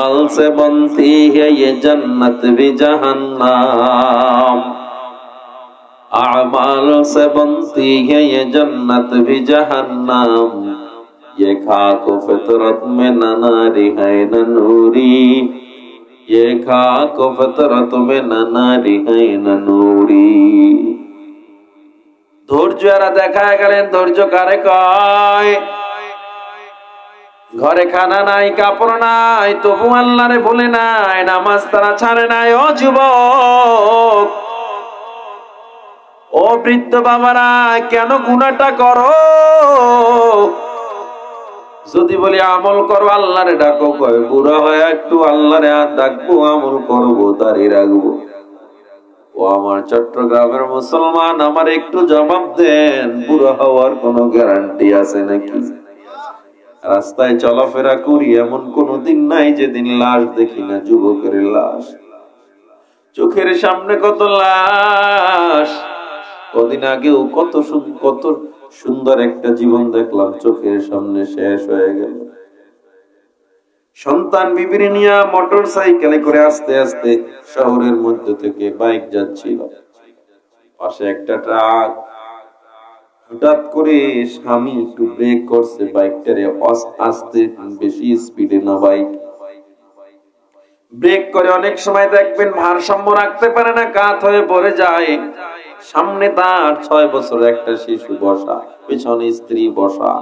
अमल से बनती है ये जन्नत भी जहन्नम, अमल से बनती है ये जन्नत भी जहन्नम, ये खाक फितरत में न नारी है न नूरी, ये खाक फितरत में न नारी है न नूरी। ধৈর্য এরা দেখায় গেলেন, ধৈর্য কারে কয়? ঘরে খানা নাই, কাপড় নাই, তবু আল্লাহরে ভুলে নাই, নামাজ তারা ছাড়ে নাই। ও যুবক, ও বৃদ্ধ বাবারা, কেন গুনাহটা করো? যদি বলি আমল করো, আল্লাহরে ডাকো, কয় বুড়া হয়ে একটু আল্লাহরে আর ডাকবো, আমল করবো, দাঁড়িয়ে রাখবো। ও আমার চট্টগ্রামের মুসলমান, আমার একটু জবাব দেন, বুড়া হওয়ার কোনো গ্যারান্টি আছে নাকি? রাস্তায় চলাফেরা করি, এমন কোন দিন নাই যেদিন লাশ দেখি না, যুবকের লাশ। চোখের সামনে কত লাশ। কদিন আগেও কত সুন্দর একটা জীবন দেখলাম, চোখের সামনে শেষ হয়ে গেল। সন্তান বিবির নিয়ে মোটর সাইকেলে করে আস্তে আস্তে শহরের মধ্যে থেকে বাইক যাচ্ছিল, পাশে একটা ট্রাক। হঠাৎ করে স্বামী একটু ব্রেক করছে, বাইকটারে আস্তে, বেশি স্পিডে না বাইক ব্রেক করে। অনেক সময় দেখবেন ভারসাম্য রাখতে পারে না, কাত হয়ে পড়ে যায়। সামনে তার 6 বছরের একটা শিশু বসা, পেছনে স্ত্রী বসা।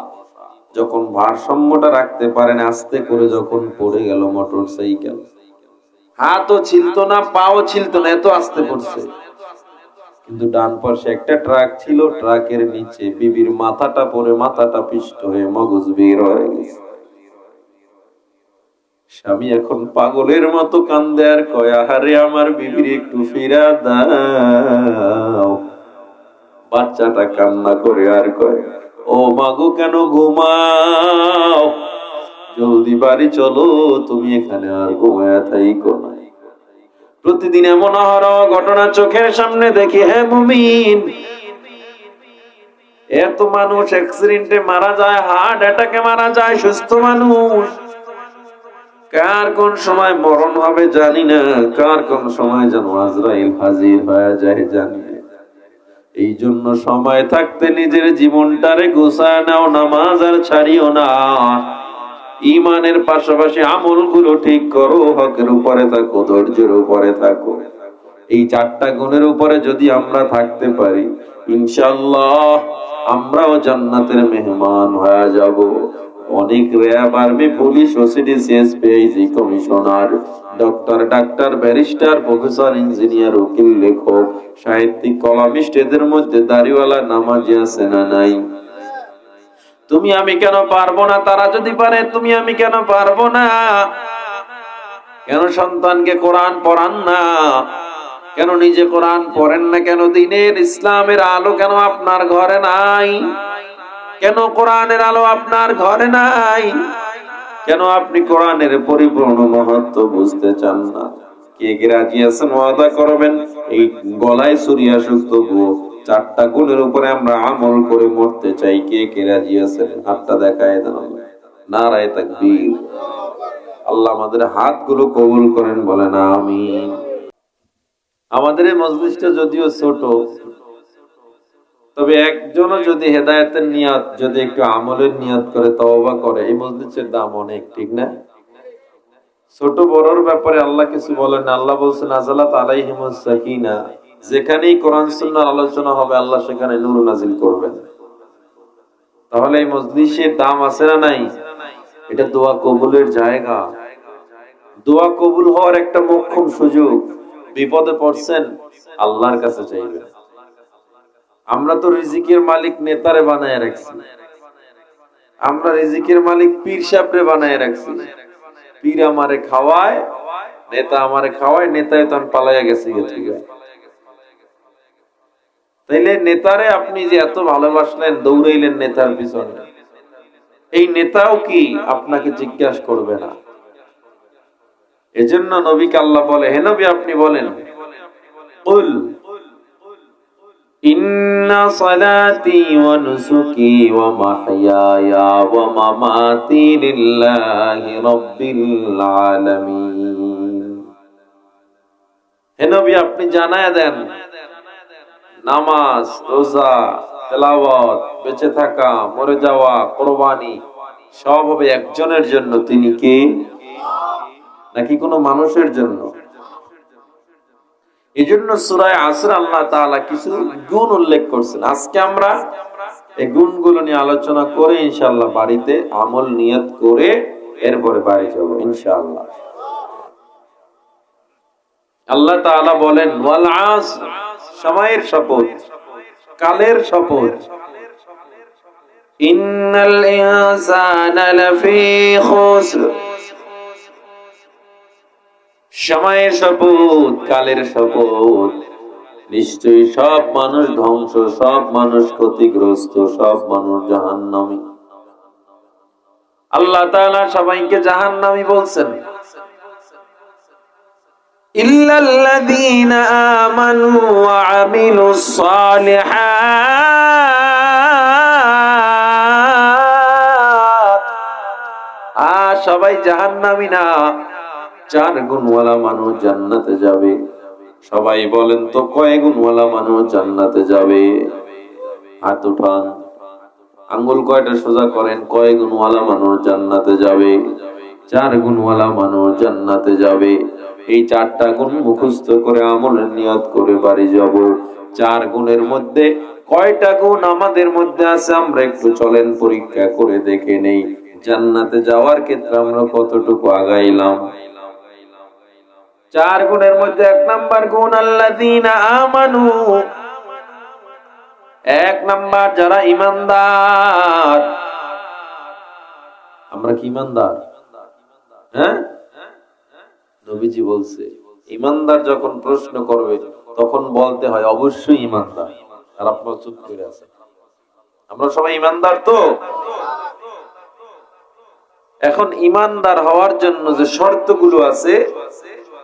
যখন ভারসাম্যটা রাখতে পারেন, আস্তে করে যখন পড়ে গেল মোটর সাইকেল, হাতও ছিলতো না, পাও ছিলতো না, এত আস্তে পড়ছে। কিন্তু ডান পাশে একটা ট্রাক ছিল, ট্রাকের নিচে বিবির মাথাটা পড়ে, মাথাটা পিষ্ট হয়ে মগজ বের হয়ে গেছে। স্বামী এখন পাগলের মতো কান্দে আর কয়, আহারে আমার বিবির একটু ফিরা দাও। বাচ্চাটা কান্না করে আর কয়, ও মাগো কেন ঘুমাও, জলদি বাড়ি চলো, তুমি এখানে আর ঘুমায়া থাইকো না। প্রতিদিন এমন অহরহ ঘটনা চোখের সামনে দেখি। হে মুমিন, এত মানুষ অ্যাক্সিডেন্টে মারা যায়, হার্ট অ্যাটাকে মারা যায়, সুস্থ মানুষ। কার কোন সময় মরণ হবে জানি না, কার কোন সময় যেন আজরাইল হাজির হয়ে যায় জানি না। এই জন্য সময় থাকতে নিজের জীবনটারে গুছায় নাও, নামাজ আর ছাড়িও না। ঈমানের পাশাপাশি আমলগুলো ঠিক করো, হকের উপরে থাকো, ধৈর্যের উপরে থাকো। এই 4টা গুণের উপরে যদি আমরা থাকতে পারি, ইনশাআল্লাহ আমরাও জান্নাতের মেহমান হয়ে যাব। অনেক RAB, army, police, OCD, CSP, IG, commissioner, doctor, ডাক্তার, ব্যারিস্টার, প্রফেসর, ইঞ্জিনিয়ার, উকিল, লেখক, সাহিত্যিক, কলামিস্ট, এদের মধ্যে দাড়িওয়ালা নামাজি আছে না নাই? তুমি আমি কেন পারবো না? তারা যদি পারে, তুমি আমি কেন পারবো না? কেন সন্তানকে কোরআন পড়ান না? কেন নিজে কোরআন পড়েন না? কেন দিনের ইসলামের আলো কেন আপনার ঘরে নাই? কেন কোরআনের আলো আপনার ঘরে নাই? কেন আপনি কোরআনের পরিপূর্ণ মহত্ব বুঝতে চান না? কে কে রাজি আছেন ওয়াদা করবেন এই গলায় ছুরি আসুক তবুও 4টা গুণের উপরে আমরা আমল করে মরতে চাই? কে কে রাজি আছেন? হাতটা দেখায় দেন। নারায়ে তাকবীর। আল্লাহ আমাদের হাতগুলো কবুল করেন, বলেন আমিন। আমাদের এই মজলিসটা যদিও ছোট, তবে একজনও যদি হেদায়েতের নিয়ত, যদি একটু আমলের নিয়ত করে, তওবা করে, এই মজলিসের দাম অনেক, ঠিক না? ছোট বড়র ব্যাপারে আল্লাহ কিছু বলেন। আল্লাহ বলছেন নাযালাত আলাইহিমুস সাকিনা, যেখানেই কোরআন সুন্নাহর আলোচনা হবে আল্লাহ সেখানে নূর নাজিল করবেন। তাহলে এই মজলিসের দাম আছে না নাই? এটা দোয়া কবুলের জায়গা। দোয়া কবুল হওয়ার একটা মোক্ষম সুযোগ। বিপদে পড়ছেন, আল্লাহর কাছে চাইবেন। আমরা তো রিজিকের মালিক নেতারে বানায় রাখছি, আমরা রিজিকের মালিক পীর সাহেবরে বানায় রাখছি। পীর আমারে খাওয়ায়, নেতা আমারে খাওয়ায়, নেতায় তখন পালাইয়া গেছে। তাইলে নেতারে আপনি যে এত ভালোবাসলেন, দৌড়াইলেন নেতার পিছনে, এই নেতাও কি আপনাকে জিজ্ঞাসা করবে না? এজন্য নবীকে আল্লাহ বলে, হে নবী আপনি বলেন, কুল ইন্না সালাতি ওয়া নুসুকি ওয়া মাহইয়ায়া ওয়া মামাতি লিল্লাহি রাব্বিল আলামিন। হে নবী, আপনি জানায়া দেন, নামাজ, রোজা, তেলাওয়াত, বেঁচে থাকা, মরে যাওয়া, কুরবানি সব হবে একজনের জন্য। তিনি কে? নাকি কোনো মানুষের জন্য? এই জন্য সূরা আসর আল্লাহ তাআলা কিছু গুণ উল্লেখ করছেন। আজকে আমরা এই গুণগুলো নিয়ে আলোচনা করে ইনশাআল্লাহ বাড়িতে আমল নিয়ত করে এরপরে বাড়ি যাব ইনশাআল্লাহ। আল্লাহ তাআলা বলেন ওয়াল আসর, সময়ের শপথ, কালের শপথ। ইন্নাল ইনসানা লাফি খুসর, সময়ের শপথ, কালের শপথ, নিশ্চয়ই সব মানুষ ধ্বংস, সব মানুষ ক্ষতিগ্রস্ত, সব মানুষ জাহান্নামী। আল্লাহ তাআলা সবাইকে জাহান্নামী বলছেন। ইল্লাল্লাযীনা আমানু ওয়া আমিলুস সালিহাত, সবাই জাহান্নামী না, 4 গুণওয়ালা মানুষ জান্নাতে যাবে। সবাই বলেন তো কয় গুণওয়ালা মানুষ জান্নাতে যাবে? হাত উঠান, আঙ্গুল কয়টা সোজা করেন, কয় গুণওয়ালা মানুষ জান্নাতে যাবে? 4 গুণওয়ালা মানুষ জান্নাতে যাবে। এই 4টা গুণ মুখস্থ করে আমলের নিয়ত করে বাড়ি যাব। 4 গুণের মধ্যে কয়টা গুণ আমাদের মধ্যে আছে আমরা একটু চলেন পরীক্ষা করে দেখে নেই। জান্নাতে যাওয়ার ক্ষেত্রে আমরা কতটুকু আগাইলাম? 4 গুণের মধ্যে 1 নাম্বার গুণ আল্লাযীনা আমানু, 1 নাম্বার যারা ঈমানদার। আমরা কি ঈমানদার? হ্যাঁ, নবীজি বলছে ঈমানদার যখন প্রশ্ন করবে তখন বলতে হয় অবশ্যই ঈমানদার। আর আপনারা চুপ করে আছেন। আমরা সবাই ঈমানদার তো? এখন ঈমানদার হওয়ার জন্য যে শর্তগুলো আছে,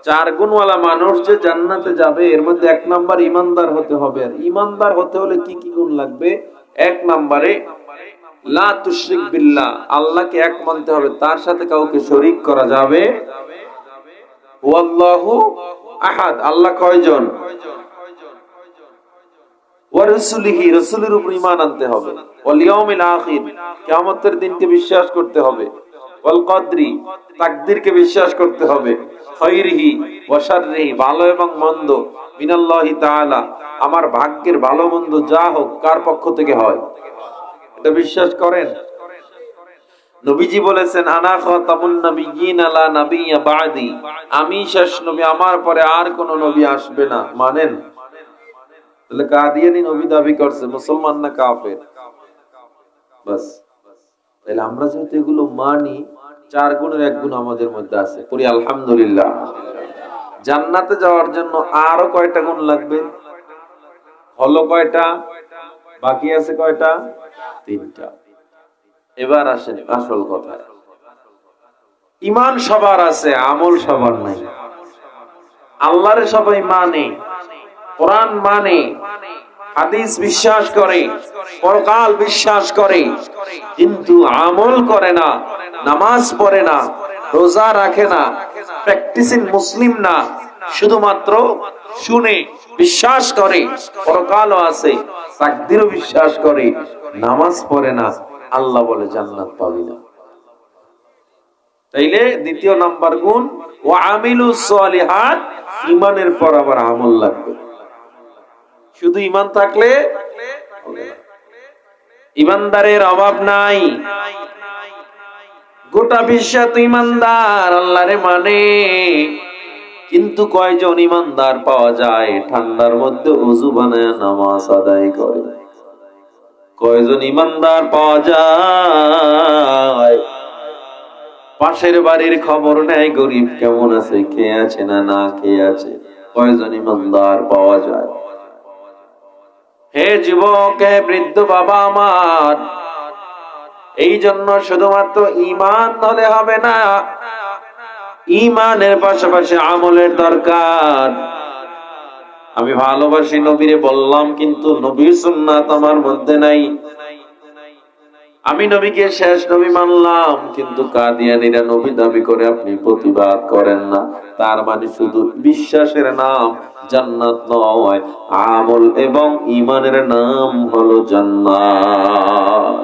4 গুণওয়ালা মানুষ যে জান্নাতে যাবে এর মধ্যে 1 নাম্বার ঈমানদার হতে হবে। আর ঈমানদার হতে হলে কি কি গুণ লাগবে? 1 নম্বরে লা তুশরিক বিল্লাহ, আল্লাহকে এক মানতে হবে, তার সাথে কাউকে শরীক করা যাবে। ওয়াল্লাহু আহাদ, আল্লাহ কয়জন? ওয়া রাসূলিহি, রাসূলের উপর ঈমান আনতে হবে। ওয়াল ইয়াউমিল আখির, কিয়ামতের দিনকে বিশ্বাস করতে হবে। ওয়াল কদরি, তাকদীরকে বিশ্বাস করতে হবে। খায়রিহি ওয়া শাররিহি, ভালো এবং মন্দ, মিনাল্লাহি তাআলা, আমার ভাগ্যের ভালো মন্দ যা হোক কার পক্ষ থেকে হয় এটা বিশ্বাস করেন। নবীজি বলেছেন আনা খাতামুন নাবিয়্যিন লা নাবিয়্যা বা'দি, আমি শেষ নবী, আমার পরে আর কোন নবী আসবে না। মানেন? তাহলে কাদিয়ানী নবী দাবি করছে, মুসলমান না কাফের? বাস। তাহলে আমরা যেহেতু এগুলো মানি, 4 গুণের 1 গুণ আমাদের মধ্যে আছে, পড়ি আলহামদুলিল্লাহ। জান্নাতে যাওয়ার জন্য আরো কয়টা গুণ লাগবে? হলো কয়টা? বাকি আছে কয়টা? 3টা। এবার আসেন আসল কথা। ঈমান সবার আছে, আমল সবার নাই। আল্লাহরে সবাই মানে, কোরআন মানে, হাদিস বিশ্বাস করে, পরকাল বিশ্বাস করে, কিন্তু আমল করে না, নামাজ পড়ে না, রোজা রাখে না, প্র্যাকটিসিং মুসলিম না, শুধুমাত্র শুনে বিশ্বাস করে, পরকালও আছে, তাকদীরও বিশ্বাস করে, নামাজ পড়ে না, আল্লাহ বলে জান্নাত পাবি না। তাইলে 2 নাম্বার গুণ ওয়া আমিলুস সালিহাত, ঈমানের পর আবার আমল লাগবে। শুধু ঈমান থাকলে হবে না। ঈমানদারের অভাব নাই, গোটা বিশ্ব তো ঈমানদার, আল্লাহরে মানে, কিন্তু কয়জন ঈমানদার পাওয়া যায় ঠান্ডার মধ্যে ওযু বানায় নামাজ আদায় করে? কয়জন ঈমানদার পাওয়া যায় পাশের বাড়ির খবর নেয় গরিব কেমন আছে, খেয়ে আছে না না খেয়ে আছে? কয়জন ঈমানদার পাওয়া যায়? হে যুবক, হে বৃদ্ধ বাবা আমার, এই জন্য শুধুমাত্র ঈমান হলে হবে না, ঈমানের পাশাপাশি আমলের দরকার। আমি ভালোবাসি নবীরে বললাম, কিন্তু নবীর সুন্নাত আমার মধ্যে নাই। আমি নবীকে শেষ নবী মানলাম, কিন্তু কাদিয়ানীরা নবী দাবি করে, আপনি প্রতিবাদ করেন না। তার মানে শুধু বিশ্বাসের নাম জান্নাত নয়, আমল এবং ঈমানের নাম হলো জান্নাত।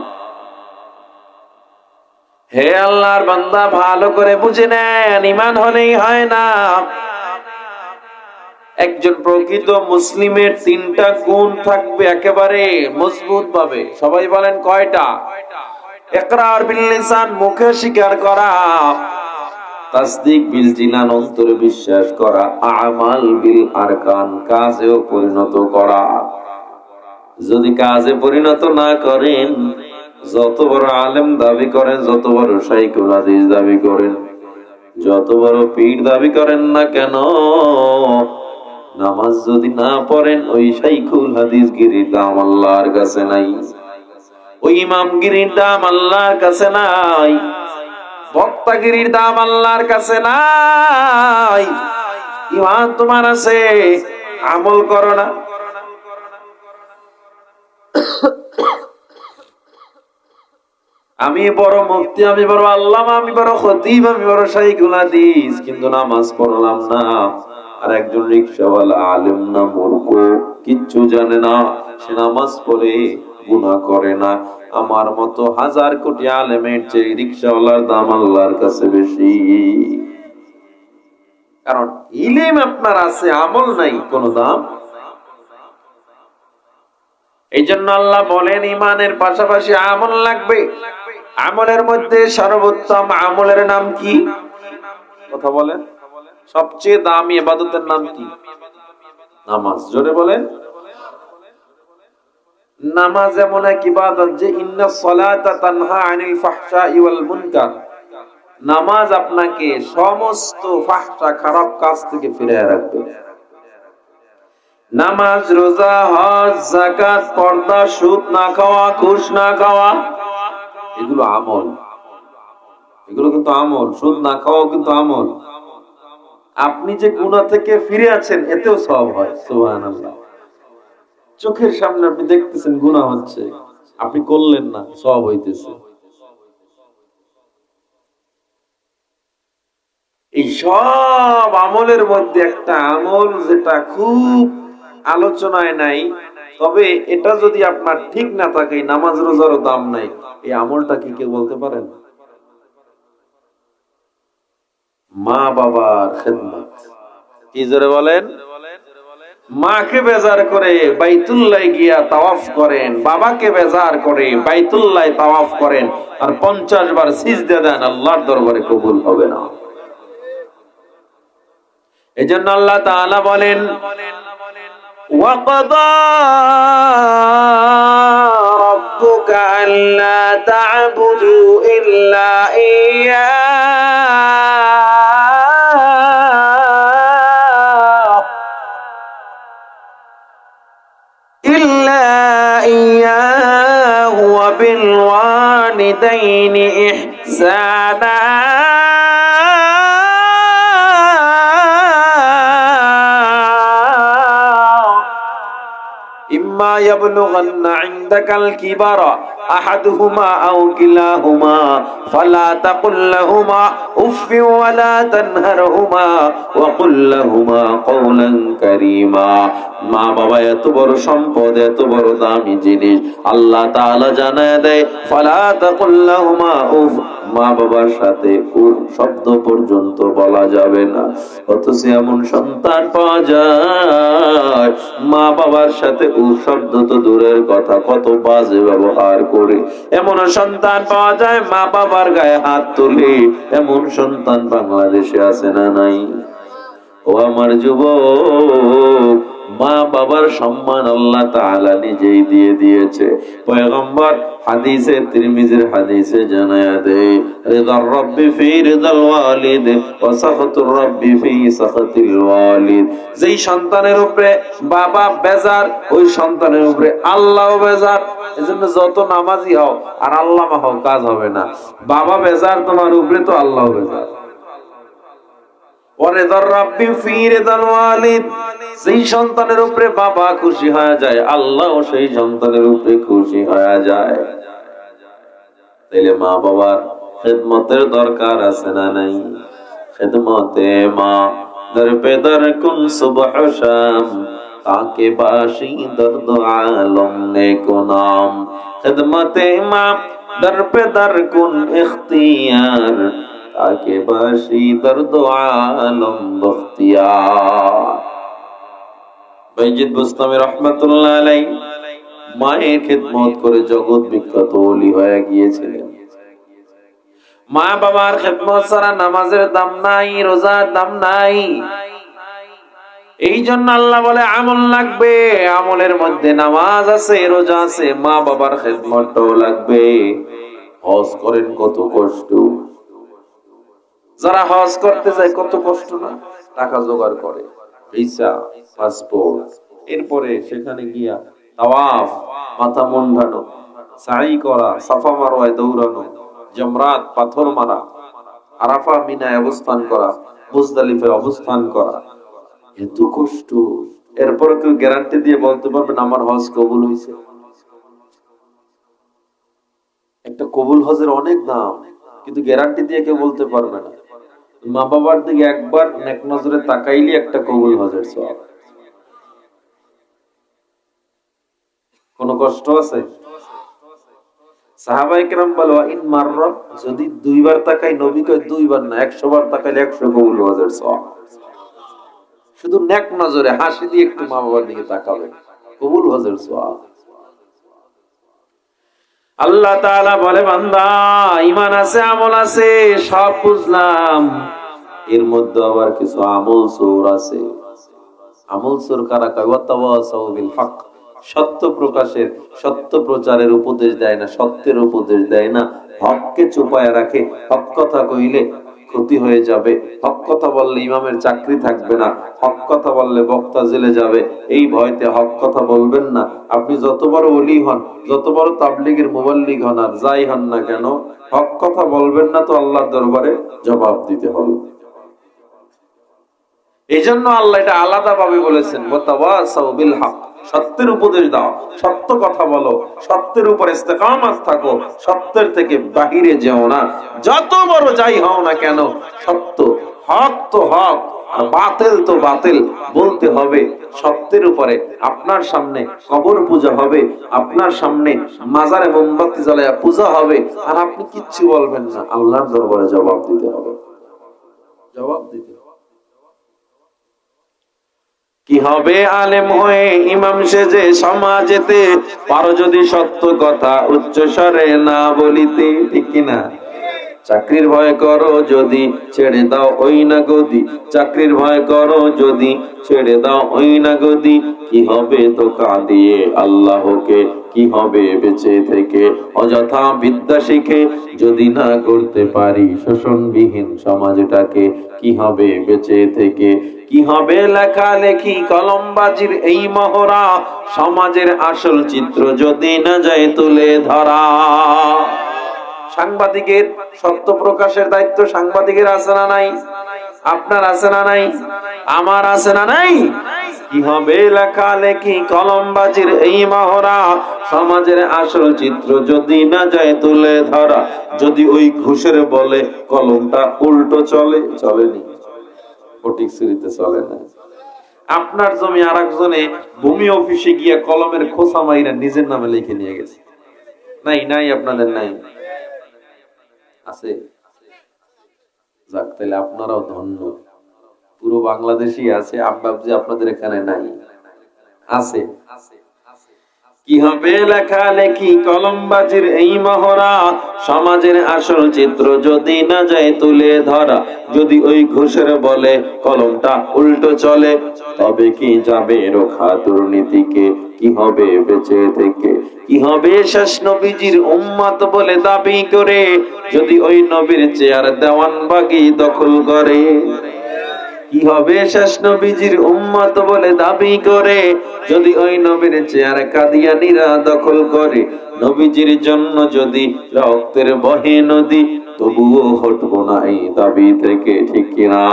হে আল্লাহর বান্দা, ভালো করে বুঝে নেন, ঈমান হলেই হয় না। একজন প্রকৃত মুসলিমের তিনটা গুণ থাকবে একেবারে মজবুত ভাবে। সবাই বলেন কয়টা? ইকরার বিল লিসান, মুখে স্বীকার করা, তাসদীক বিল জিনান, অন্তরে বিশ্বাস করা, আমাল বিল আরকান, কাজেও পরিণত করা। যদি কাজে পরিণত না করেন, যত বড় আলেম দাবি করেন, যত বড় শাইখুল হাদিস দাবি করেন, যত বড় পীর দাবি করেন না কেন, নামাজ যদি না পড়েন, ওই শাইখুল হাদিস গিরির দাম আল্লাহর কাছে নাই, ওই ইমামগিরির দাম আল্লাহর কাছে নাই, বক্তাগিরির দাম আল্লাহর কাছে নাই। ঈমান তোমার আছে, আমল করো না। আমি বড় মুফতি, আমি বড় আল্লামা, আমি বড় খতিব, আমি বড় শাইখুল হাদিস, কিন্তু নামাজ পড়লাম না। আর একজন রিকশাওয়ালা আলেম না, মূর্খ, কিচ্ছু জানে না, সে নামাজ পড়ে গুনাহ করে না। আমার মতো হাজার কোটি আলেমের চেয়ে রিকশাওয়ালার দাম আল্লাহর কাছে বেশি। কারণ ইলম আপনার আছে, আমল নাই, কোনো দাম। এই জন্য আল্লাহ বলেন, ঈমানের পাশাপাশি আমল লাগবে। আমলের মধ্যে সর্বোত্তম আমলের নাম কি? কথা বলেন। সবচেয়ে দামি ইবাদতের নাম কি? নামাজ। জোরে বলেন। নামাজ এমন এক ইবাদত যে ইন্নাস সালাতা তানহা আনিল ফাহশাই ওয়াল মুনকার, নামাজ আপনাকে সমস্ত ফাহশা, খারাপ কাজ থেকে ফিরিয়ে রাখবে। নামাজ, রোজা, হজ, যাকাত, পর্দা, সুদ না খাওয়া, ঘুষ না খাওয়া, এগুলো আমল। এগুলো কিন্তু আমল। সুদ না খাওয়াও কিন্তু আমল। আপনি যে গুনাহ থেকে ফিরে আছেন, এতেও সওয়াব হয়। সুবহানাল্লাহ। চোখের সামনে আপনি দেখতেছেন গুনাহ হচ্ছে, আপনি করলেন না, সওয়াব হইতেছে। এই সব আমলের মধ্যে একটা আমল যেটা খুব আলোচনায় নাই, তবে এটা যদি আপনার ঠিক না থাকে, নামাজ রোজারও দাম নাই। এই আমলটা কি কেউ বলতে পারেন? মা বাবার খেদমত। কি জোরে বলেন? মাকে বেজার করে বাইতুল্লাহ গিয়া তাওয়াফ করেন, বাবাকে বেজার করে বাইতুল্লাহ তাওয়াফ করেন, আর 50 বার সিজদা দেন, আল্লাহর দরবারে কবুল হবে না। এজন্য আল্লাহ তাআলা বলেন, ওয়াকাদা রাব্বুকা আল্লা তা'বুদু ইল্লা ইয়্যাহু ওয়া বিল ওয়ালিদাইনি ইহসানা। ইম্মা ইয়াবলুগান্না ইনদাকাল কিবারা আহাদুহুমা আও কিলাহুমা ফালা তাকুল লাহুমা উফফি ওয়া লা তানহারহুমা ওয়া কুল লাহুমা কওলান কারীমা। মা বাবা এত বড় সম্পদ, এত বড় দামি জিনিস, আল্লাহ তাআলা জানায় দেয়, ফালা তাকুল লাহুমা উফ, মা বাবার সাথে উফ শব্দ পর্যন্ত বলা যাবে না। অথচ এমন সন্তান পাওয়া যায়, মা বাবার সাথে উফ শব্দ তো দূরের কথা, কত বাজে ব্যবহার করে। এমন সন্তান পাওয়া যায়, মা বাবার গায়ে হাত তুলে। এমন সন্তান বাংলাদেশে আছে না নাই? ও আমার যুবক, মা বাবার সম্মান আল্লাহ তাআলা নিজেই দিয়ে দিয়েছে। পয়গম্বর হাদিসে তিরমিজির হাদিসে জানায়া দেয়, রিদার রাব্বি ফি রিদাল ওয়ালিদ ওয়া সাখাতুর রাব্বি ফি সাখাতিল ওয়ালিদ। যেই সন্তানের উপরে বাবা বেজার, ওই সন্তানের উপরে আল্লাহও বেজার। এজন্য যত নামাজি হও আর আল্লামা হও, কাজ হবে না। বাবা বেজার তোমার উপরে, তো আল্লাহও বেজার। ওয়ারিদার রাব্বি ফি রিদাল ওয়ালিদ, যেই সন্তানের উপরে বাবা খুশি হয়ে যায় আল্লাহও সেই সন্তানের উপরে খুশি হয়ে যায়। তাইলে মা বাবার খেদমতের দরকার আছে না নাই? খেদমতে মা দর পে দর কুন সুবহ শাম, তাকে বাসি দর্দ আলম নেকো নাম। খেদমতে মা দর পে দর কুন ইখতিয়ার, তাকে বাসি দর্দ আলম বখতিয়ার। বাইজিদ বুস্তামি রহমাতুল্লাহ আলাইহি মায়ের খেদমত করে জগৎ বিখ্যাত ওলি হয়ে গিয়েছিলেন। মা বাবার খেদমত ছাড়া নামাজের দাম নাই, রোজার দাম নাই। এই জন্য আল্লাহ বলে আমল লাগবে, আমলের মধ্যে নামাজ আছে, রোজা আছে, মা বাবার খেদমতটাও লাগবে। হজ করেন কত কষ্ট, যারা হজ করতে যায় কত কষ্ট না, টাকা জোগাড় করে, ভিসা, পাসপোর্ট, এরপরে সেখানে গিয়া তাওয়াফ, মাথা মুন্ডানো, সাই করা, সাফা মারওয়ায় দৌড়ানো, জমরাত পাথর মারা, আরাফা মিনায় অবস্থান করা, মুজদালিফায় অবস্থান করা, এত কষ্ট। এরপরে কেউ গ্যারান্টি দিয়ে বলতে পারবেন আমার হজ কবুল হয়েছে? একটা কবুল হজের অনেক দাম, কিন্তু গ্যারান্টি দিয়ে কেউ বলতে পারবে না। মা বাবার দিকে একবার নেক নজরে তাকাইলে একটা কবুল হজের সওয়াব। কোন কষ্ট আছে? সাহাবায়ে কেরাম বলে ইন মাররা, যদি দুইবার তাকাই, নবী কয় দুইবার না 100 বার তাকাইলে 100 কবুল হজের সওয়াব। শুধু নেক নজরে হাসি দিয়ে একটু মা বাবার দিকে তাকাবেন, কবুল হজের সওয়াব। আল্লাহ তাআলা বলে বান্দা ঈমান আছে, আমল আছে, সব বুঝলাম, এর মধ্যে আবার কিছু আমল সূর আছে। আমল সূর কারা কয়? ওয়া তাওয়াসাউ বিল হক, সত্য প্রকাশের, সত্য প্রচারের উপদেশ দেয় না, সত্যের উপদেশ দেয় না, হককে চুপায় রাখে। হক কথা কইলে ক্ষতি হয়ে যাবে, হক কথা বললে ইমামের চাকরি থাকবে না, হক কথা বললে বক্তা জেলে যাবে, এই ভয়তে হক কথা বলবেন না। আপনি যত বড় ওলি হন, যত বড় তাবলীগের মুবাল্লিগ হন আর যাই হন না কেন, হক কথা বলবেন না তো আল্লাহর দরবারে জবাব দিতে হবে। এই জন্য আল্লাহ এটা আলাদা ভাবে বলেছেন, ওয়াতাওয়াসাউ বিল হক, সত্যের উপদেশ দাও, সত্য কথা বলো, সত্যের উপর ইস্তেকামাত থাকো, সত্যের থেকে বাহিরে যেও না। যত বড় যাই হও না কেন, সত্য, হক তো হক আর বাতিল তো বাতিল বলতে হবে। সত্যের উপরে আপনার সামনে কবর পূজা হবে, আপনার সামনে মাজারে মোমবাতি জ্বালায়া পূজা হবে, আর আপনি কিচ্ছু বলবেন না, আল্লাহর দরবারে জবাব দিতে হবে, জবাব দিতে হবে। কি হবে আলেম হয়ে ইমাম সেজে সমাজেতে, পারো যদি সত্য কথা উচ্চ স্বরে না বলিতে, ঠিক কিনা? চাকরির ভয় করো যদি ছেড়ে দাও ওই না গদি, চাকরির ভয় করো যদি ছেড়ে দাও ওই না গদি, কি হবে ধোঁকা দিয়ে আল্লাহকে, কি হবে বেঁচে থেকে অযথা বিদ্যা শিখে, যদি না করতে পারি শোষণবিহীন সমাজটাকে, কি হবে বেঁচে থেকে? কি হবে লেখালেখি কলমবাজির এই মহড়া, সমাজের আসল চিত্র যদি না যায় তুলে ধরা। সাংবাদিকের সত্য প্রকাশের দায়িত্ব সাংবাদিকের আছে না নাই? আপনার আছে না নাই? আমার আছে না নাই? কি হবে লেখালেখি কলমবাজির এই মহড়া, সমাজের আসল চিত্র যদি না যায় তুলে ধরা। যদি ওই ঘুষের বলে কলমটা উল্টো চলে, চলেনি, সঠিক সিরিতে চলে না। আপনার জমি আরেকজনে ভূমি অফিসে গিয়া কলমের খোসা মাইরা নিজের নামে লিখে নিয়ে গেছে, নাই? নাই, আপনাদের নাই? আছে? যাক, তাহলে আপনারাও ধন্য, পুরো বাংলাদেশি আছে, আব্বাবজি আপনাদের এখানে নাই, আছে। কি হবে লেখালেখি কলমবাজির এই মহড়া, সমাজের আসল চিত্র যদি না যায় তুলে ধরা। যদি ওই ঘুষের বলে কলমটা উল্টো চলে, তবে কি যাবে রোখা দুর্নীতিকে, কি হবে বেঁচে থেকে? কি হবে শেষ নবীজির উম্মত বলে দাবি করে, যদি ওই নবীর চেয়ার দেওয়ানবাগি দখল করে? কি হবে শেষ নবীজির উম্মত বলে দাবি করে, যদি ওই নবীর চেয়ার কাদিয়ানীরা দখল করে? নবীজির জন্য যদি রক্তের বহে নদী, তবুও হটবো না এই দাবি থেকে, ঠিক কিনা?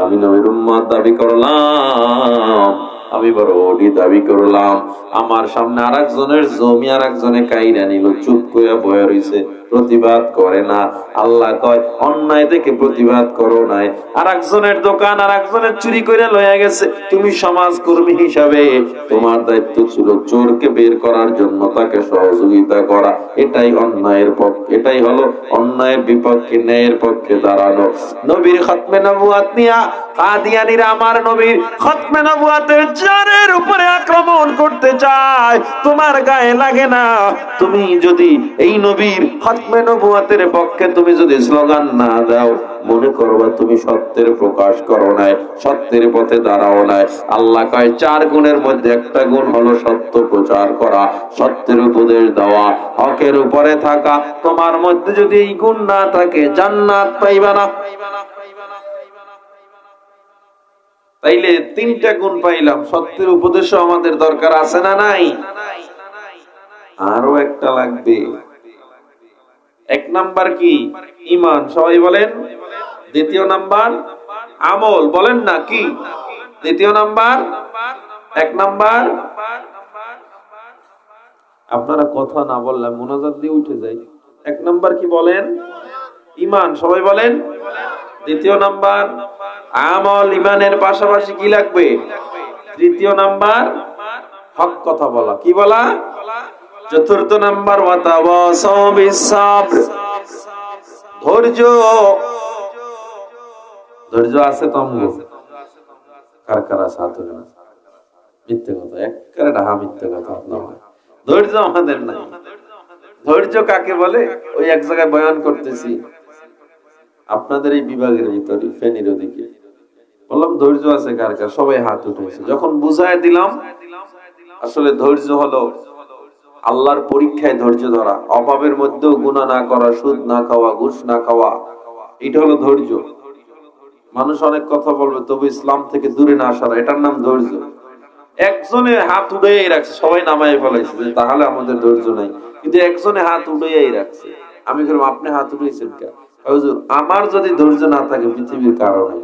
আমি নবীর উম্মত দাবি করলাম, আমি বড় ওডি দাবি করলাম। আমার সামনে আর একজনের জমি আর একজনে কাইরা নিল, চুপ করে বয়ে রইছে, প্রতিবাদ করে না। আল্লাহ কয় অন্যায় দেখে প্রতিবাদ করো নাই। আর একজনের দোকান আর একজনের চুরি করে লয়ে গেছে, তুমি সমাজকর্মী হিসাবে তোমার দায়িত্ব ছিল চোরকে বের করার জন্য তাকে সহযোগিতা করা। এটাই অন্যায়ের পক্ষে, এটাই হলো অন্যায়ের বিপক্ষে ন্যায়ের পক্ষে দাঁড়ানো। নবীর খতমে নবুয়াত নিয়া কাদিয়ানীরা আমার নবীর খতমে নবুয়াতের জানের উপরে আক্রমণ করতে চায়, তোমার গায়ে লাগে না। তুমি যদি এই নবীর খতমে নবুয়াতের পক্ষে তুমি যদি স্লোগান না দাও, মনে করবা তুমি সত্যের প্রকাশ করো নাই, সত্যের পথে দাঁড়াও নাই। আল্লাহ কয় 4 গুণের মধ্যে একটা গুণ হলো সত্য প্রচার করা, সত্যের উপদেশ দেওয়া, হকের উপরে থাকা। তোমার মধ্যে যদি এই গুণ না থাকে, জান্নাত পাইবা না। তাইলে 3টা গুণ পাইলাম, সত্যের উপদেশও আমাদের দরকার আছে না নাই? আরো একটা লাগবে। 1 নাম্বার কি? ঈমান, সবাই বলেন। 2য় নাম্বার আমল, বলেন না কি? 2য় নাম্বার, 1 নাম্বার। আপনারা কথা না বললে মোনাজাত দিয়ে উঠে যাই। 1 নাম্বার কি বলেন? ঈমান, সবাই বলেন। 2য় নাম্বার আমল। ঈমানের পাশাপাশি কি লাগবে? 3য় নাম্বার হক কথা বলা। কি বলা? 4র্থ নাম্বার ওয়াতাওয়াসাউ বিস-সাবর, ধৈর্য। ধৈর্য আছে তো আমগো? কার কার আছে হাত তুলে? মিথ্যে কথা, একবারে ঢাহা মিথ্যে কথা। আপনার ধৈর্য আমাদের নাই। ধৈর্য কাকে বলে? ওই এক জায়গায় বয়ান করতেছি আপনাদের এই বিভাগের ভিতরে, ফেনীর ওদিকে, বললাম ধৈর্য আছে কার কার? সবাই হাত উঠেছে। যখন বুঝায় দিলাম আসলে ধৈর্য হলো আল্লাহর পরীক্ষায় ধৈর্য ধরা, অভাবের মধ্যেও গুনাহ না করা, সুদ না খাওয়া, ঘুষ না খাওয়া, এটা হলো ধৈর্য। মানুষ অনেক কথা বলবে, তবু ইসলাম থেকে দূরে না আসা, এটার নাম ধৈর্য। একজনে হাত উড়াই রাখছে, সবাই নামাই ফেলাইছে, তাহলে আমাদের ধৈর্য নাই। কিন্তু একজনে হাত উড়াই রাখছে। আমি বললাম আপনি হাত উঠাইছেন কেন? হুজুর আমার যদি ধৈর্য না থাকে পৃথিবীর কারণে।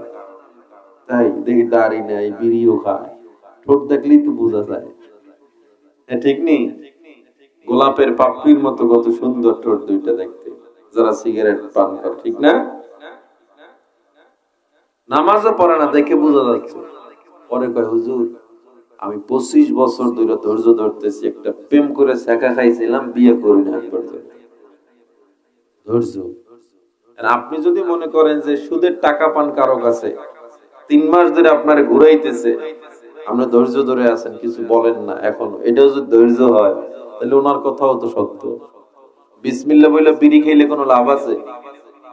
তাই দেখি দাড়ি নাই, বিড়িও খায়, ঠোঁট দেখলেই তো বোঝা যায়। ঠিক নেই? গোলাপের পাপড়ির মতো কত সুন্দর ঠোঁট দুইটা দেখতে, যারা সিগারেট পান করে, ঠিক না? নামাজও পড়ে না, দেখে বোঝা যাচ্ছে। পরে কয় হুজুর আমি 25 বছর ধরে ধৈর্য ধরতেছি, একটা প্রেম করে শেখা খাইছিলাম, বিয়ে করি না পর্যন্ত। ধৈর্য। আপনি যদি মনে করেন যে সুদের টাকা পান কারো কাছে, 3 মাস ধরে আপনার ঘুরাইতেছে, আপনি ধৈর্য ধরে আছেন, কিছু বলেন না এখনো, এটাও যদি ধৈর্য হয় তাহলে ওনার কথাও তো সত্য। বিসমিল্লাহ বলে বিড়ি খেলে কোনো লাভ আছে?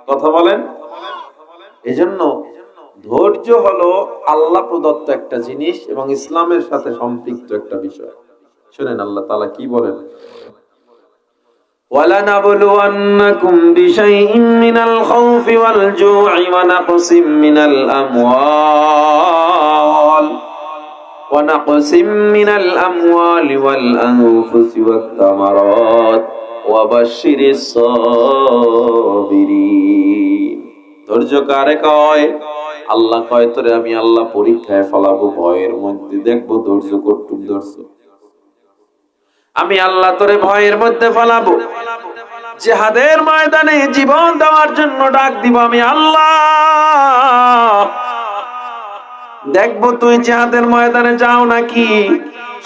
কথা বলেন। এজন্য ধৈর্য হলো আল্লাহ প্রদত্ত একটা জিনিস এবং ইসলামের সাথে সম্পৃক্ত একটা বিষয়। শুনেন আল্লাহ তাআলা কি বলেন, وَلَنَبْلُوَنَّكُمْ بِشَيْءٍ مِّنَ الْخَوْفِ وَالْجُوعِ وَنَقْصٍ مِّنَ الْأَمْوَالِ وَالْأَنفُسِ وَالثَّمَرَاتِ وَبَشِّرِ الصَّابِرِينَ। ধৈর্য কারে কয়? আল্লাহ কয় তোরে আমি আল্লাহ পরীক্ষায় ফলাবো, ভয়ের মধ্যে দেখবো ধৈর্য কতটুকু ধরছো। আমি আল্লাহ তোরে ভয়ের মধ্যে ফলাবো, জিহাদের ময়দানে জীবন দেওয়ার জন্য ডাক দিব আমি আল্লাহ। দেখবো তুই জিহাদের ময়দানে যাও নাকি,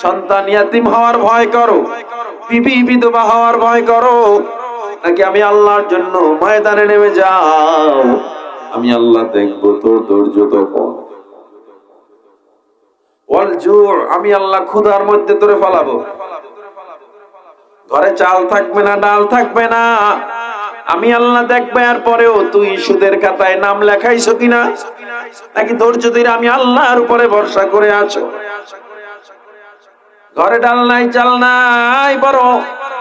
সন্তান ইয়াতিম হওয়ার ভয় করো, বিবি বিধবা হওয়ার ভয় করো, নাকি আমি আল্লাহর জন্য ময়দানে নেমে যাও। আমি আল্লাহ দেখবো তোর ধৈর্য তখন। ওয়াল জুর, আমি আল্লাহ ক্ষুধার মধ্যে তোরে ফলাবো। ঘরে চাল থাকবে না, ডাল থাকবে না, আমি আল্লাহ দেখবে। আর পরেও তুই সুদের খাতায় নাম লেখাইছো কিনা, নাকি ধৈর্য ধরে আমি আল্লাহর উপরে ভরসা করে আছো। ঘরে ডাল নাই, চাল নাই, বড়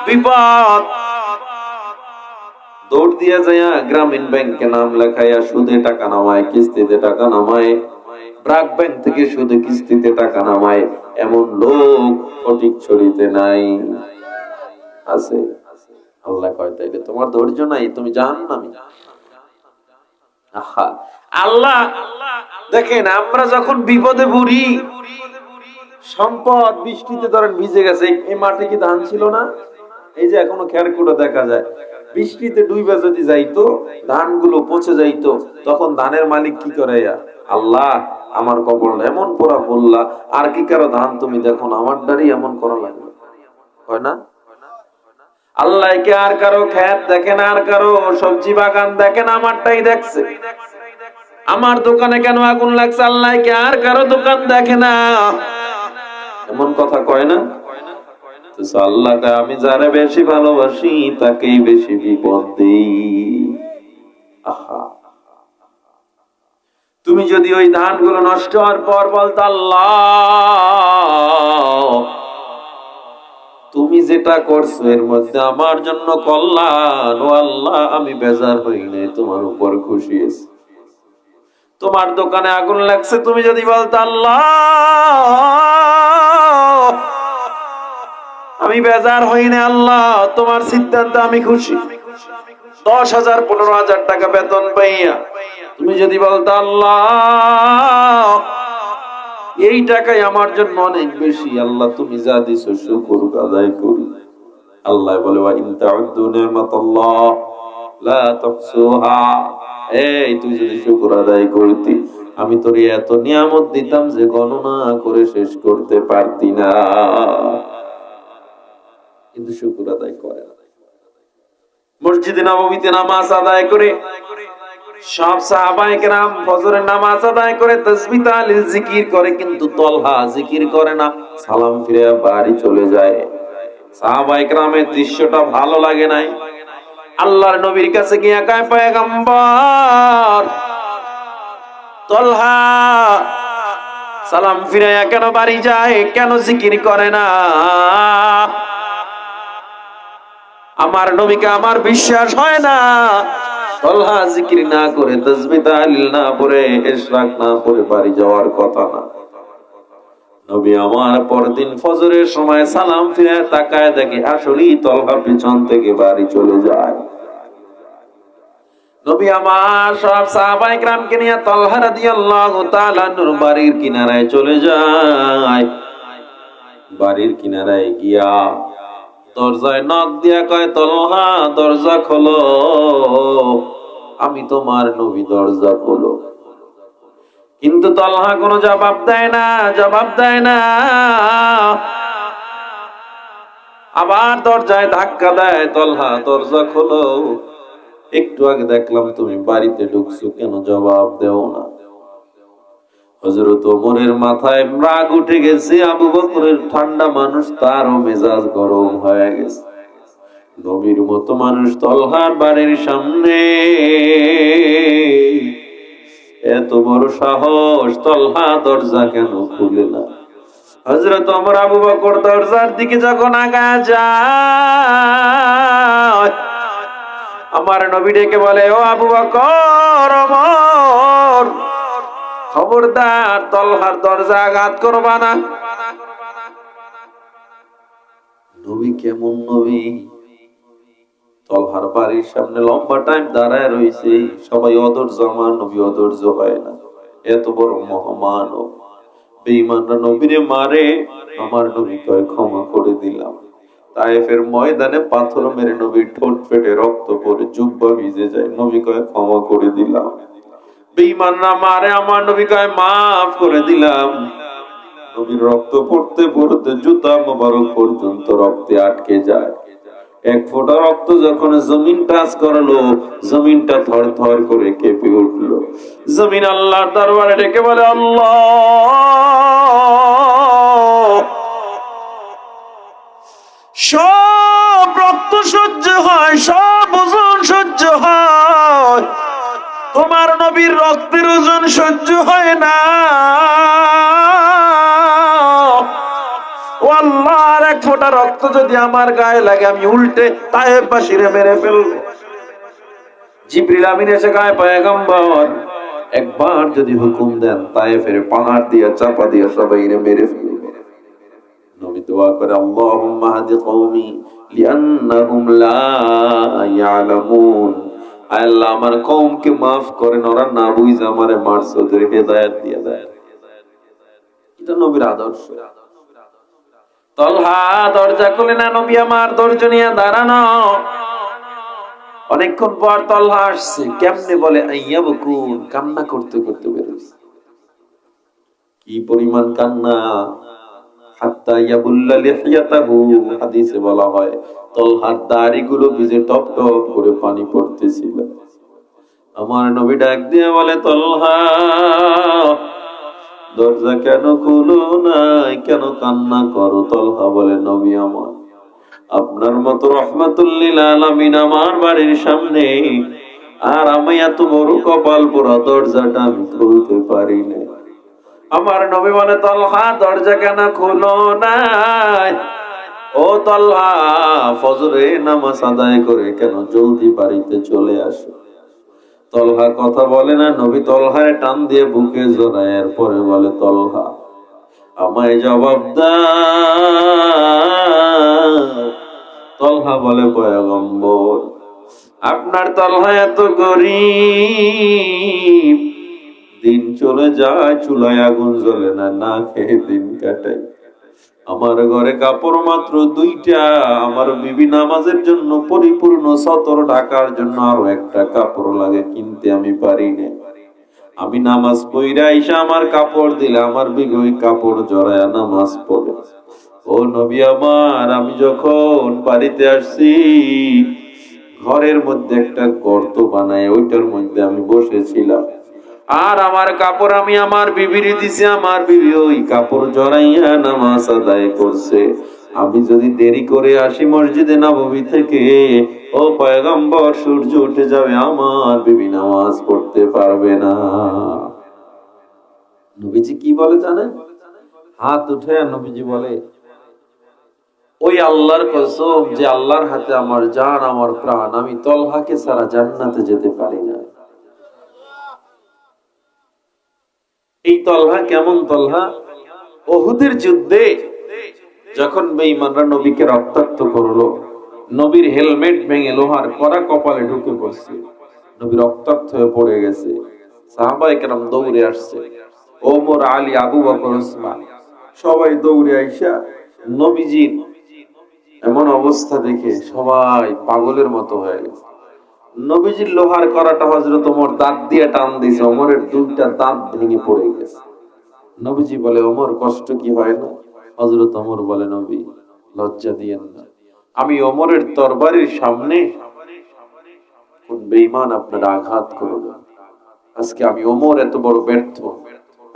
বিপদ। দৌড় দিয়ে যাইয়া গ্রামীণ ব্যাংকে নাম লেখাইয়া সুদে টাকা নামায়, কিস্তিতে টাকা নামায়, ব্র্যাক ব্যাংক থেকে সুদে কিস্তিতে টাকা নামায়, এমন লোক ফটিকছড়িতে নাই? আছে। আল্লাহ কয় তাইলে তোমার ধৈর্য নাই, তুমি জাহান্নামী। আহা, আল্লাহ দেখেন আমরা যখন বিপদে পড়ি, সম্পদ বৃষ্টিতে ধরেন ভিজে গেছে, এই মাঠে কি ধান ছিল না? এই যে এখনো খেরকুটা দেখা যায়, বৃষ্টিতে ডুইবা যদি যাইতো, ধানগুলো পচে যাইতো, তখন ধানের মালিক কি করে? আল্লাহ, আমার কপালটা এমন পোড়া পড়লা, আর কি কারো ধান তুমি দেখো না, আমার দ্বারই এমন করা লাগবে, হয় না? আল্লাহ কে আর কারো ক্ষেত দেখেন, আর কারো সবজি বাগান দেখেন, আমারটাই দেখছে। আমার দোকানে কেন আগুন লাগছে, আল্লাহ কে আর কারো দোকান দেখে না, এমন কথা কয় না? আল্লাহকে আমি যারা বেশি ভালোবাসি তাকেই বেশি বিপদ দিই। আহা, তুমি যদি ওই ধানগুলো নষ্ট হওয়ার পর বলতো আল্লাহ তুমি যেটা করছো এর মধ্যে আমার জন্য কল্যাণ, ও আল্লাহ আমি বেজার হই নাই, তোমার উপর খুশি আছি। তোমার দোকানে আগুন লাগছে, তুমি যদি বলতো আল্লাহ আমি বেজার হই না, আল্লাহ তোমার সিদ্ধান্তে আমি খুশি। 10,000 15,000 টাকা বেতন পাইয়া তুমি যদি বলতো আল্লাহ এই টাকাই আমার জন্য অনেক বেশি, আল্লাহ তুমি যা দিছো শুকর আদায় করি। আল্লাহ বলে ওয়া ইন তাউদ্দু নি'মাতাল্লাহ লা তুহসুহা, এই তুই যদি শুকর আদায় করতি আমি তোর এত নিয়ামত দিতাম যে গণনা করে শেষ করতে পারতি না, কিন্তু শুকর আদায় করে না। মসজিদে নববীতে নামাজ আদায় করে সব সাহাবায়ে কেরাম ফজরের নামাজ আদায় করে তাসবিহ তাহলিল জিকির করে, কিন্তু তলহা জিকির করে না, সালাম ফিরে বাড়ি চলে যায়। সাহাবায়ে কেরামের দৃশ্যটা ভালো লাগে নাই। আল্লাহর নবীর কাছে গিয়ে কয় পয়গম্বর, তলহা সালাম ফিরাইয়া কেন বাড়ি যায়, কেন জিকির করে না? আমার নবীকে আমার বিশ্বাস হয় না। তলহা জিকির না করে, তাসবিহ তাহলিল না পড়ে, ইশরাক না পড়ে বাড়ি যাওয়ার কথা না। নবী আমার পরদিন ফজরের সময় সালাম ফিরে তাকায় দেখে আসলেই তলহা পিছন থেকে বাড়ি চলে যায়। নবী আমার সব সাহাবায়ে কেরামকে নিয়ে তলহা রাদিয়াল্লাহু তাআলা আনহুর বাড়ির কিনারায় চলে যায়। বাড়ির কিনারায় গিয়া দরজায় নক দিয়া কয় তলহা দরজা খোলো, আমি তোমার নবী, দরজা খোলো। কিন্তু তলহা কোনো জবাব দেয় না, জবাব দেয় না। আবার দরজায় ধাক্কা দেয়, তলহা দরজা খোলো, একটু আগে দেখলাম তুমি বাড়িতে ঢুকছো, কেন জবাব দেও না? হযরত ওমরের মাথায় রাগ উঠে গেছে, আবু বকরের ঠান্ডা মানুষ, তারও মেজাজ গরম হয়ে গেছে। নবীর মতো মানুষ তলহার বাড়ির সামনে, এত বড় সাহস, তলহা দরজা কেন খুলে না? হযরত ওমর আবু বকর দরজার দিকে যখন আগায় যায়, আমার নবী ডেকে বলে ও আবু বকর, ওমর খবরদার তলহার দরজা আঘাত করবা না। নবী কেমন নবী, তলহার বাড়ির সামনে লম্বা টাইম দাঁড়ায় রয়েছে, সবাই অধৈর্য, আমার নবী অধৈর্য হয় না। এত বড় মহামানব, বেঈমানরা নবীরে মারে, আমার নবী কয় ক্ষমা করে দিলাম। তায়েফের ময়দানে পাথর মেরে নবীর ঠোঁট ফেটে রক্ত পড়ে জুব্বা ভিজে যায়, নবী কয় ক্ষমা করে দিলাম। বেঈমানরা মারে, আমার নবী কয় মাফ করে দিলাম। নবীর রক্ত পড়তে পড়তে জুতা মোবারক পর্যন্ত রক্তে আটকে যায়। এক ফোঁটা রক্ত যখন জমিন টাচ করলো, জমিনটা থর থর করে কেঁপে উঠলো। জমিন আল্লাহর দরবারে ডেকে বলে আল্লাহ, সব রক্ত সহ্য হয়, সব ওজন সহ্য হয়, তোমার নবীর রক্তের ওজন সহ্য হয় না। ও আল্লাহ, আর এক ফোঁটা রক্ত যদি আমার গায়ে লাগে, আমি উল্টে তায়েফবাসীরে মেরে ফেলবো। জিবরিল আমিন এসে গায়ে, পয়গম্বর একবার যদি হুকুম দেন, তায়েফের পাহাড় দিয়ে চাপা দিয়ে সবাইরে মেরে ফেলবো। নবী দোয়া করে আল্লাহুম্মা হাদি কওমি লিআন্নাহুম লা ইয়ালামুন, আল্লাহ আমার কওমকে মাফ করেন, ওরা না বুঝে আমারে মারছে, ওদের হেদায়েত দিয়ে দেয়। এটা নবীর আদর্শ। তলহা দরজা খুলে না, নবী আমার ধৈর্য নিয়ে দাঁড়ানো। অনেকক্ষণ পর তলহা আসছে, কেমনে বলে আইয়াবকুন, কান্না করতে করতে বেরোছে। কি পরিমাণ কান্না, হাত্তা ইয়াবুল্লা লিহিয়াতাহু, হাদিসে বলা হয় তলহার দাড়িগুলো ভিজে টপ টপ করে পানি পড়তেছিল। আমার নবী ডাক দিয়ে বলে, তলহা দরজা কেন খুলো নাই, কেন কান্না করো? তলহা বলে, নবী আমার, আপনার মতো রহমাতুল লিল আলামিন আমার বাড়ির সামনে, আর আমি এত বড় কপাল পোড়া, দরজাটা আমি খুলতে পারি না। আমার নবী বলে, তলহা দরজা কেন খুলো নাই? ও তলহা, ফজরে নামাজ আদায় করে কেন জলদি বাড়িতে চলে আসো? তলহা কথা বলে না। নবী তলহারে টান দিয়ে বুকে জড়ায়, এরপরে বলে, তলহা আমায় জবাব দাও। তলহা বলে, পয়গম্বর, আপনার তলহা এত গরীব, দিন চলে যায় চুলায় আগুন জ্বলে না, না খেয়ে দিন কাটাই। আমার ঘরে কাপড় মাত্র দুইটা, আমার বিবি নামাজের জন্য পরিপূর্ণ সতর ঢাকার জন্য আরো একটা কাপড় লাগে, কিনতে আমি পারি না। আমি নামাজ পড়া আইসা আমার কাপড় দিলে আমার বিবি ওই কাপড় জড়ায় নামাজ পড়ে। ও নবী আমার, আমি যখন বাড়িতে আসছি, ঘরের মধ্যে একটা গর্ত বানায় ওইটার মধ্যে আমি বসেছিলাম, আর আমার কাপড় আমি আমার বিবির দিছি, আমার বিবি ওই কাপড় জড়াইয়া নামাজ আদায় করছে। আমি যদি দেরি করে আসি মসজিদে নববী থেকে, ও পয়গম্বর, সূর্য উঠে যাবে, আমার বিবি নামাজ পড়তে পারবে না। নবীজি কি বলে জানেন? হাত উঠে নবীজি বলে, ওই আল্লাহর কসম, যে আল্লাহর হাতে আমার জান আমার প্রাণ, আমি তলহাকে ছাড়া জান্নাতে যেতে পারি না। এই তলহা কেমন তলহা? উহুদের যুদ্ধে যখন বেঈমানরা নবীকে রক্তাক্ত করলো, নবীর হেলমেট ভেঙে লোহার কড়া কপালে ঢুকে পড়ছে, নবী রক্তাক্ত হয়ে পড়ে গেছে। সাহাবায়ে কেরাম দৌড়ে আসছে, ওমর, আলী, আবু বকর, ওসমান সবাই দৌড়ে আইসা নবীজির এমন অবস্থা দেখে সবাই পাগলের মতো হয়ে গেছে। নবীজির লোহার কড়াটা হযরত ওমর দাঁত দিয়ে টান দিয়েছে, ওমরের দুইটা দাঁত ভেঙে পড়ে গেছে। নবীজি বলে, ওমর কষ্ট কি হয় না? হযরত ওমর বলে, নবী লজ্জা দিয়েন না, আমি ওমরের তরবারির সামনে কোন বেঈমান আপনারা আঘাত করবেন। আজকে আমি ওমর এত বড় ব্যর্থ,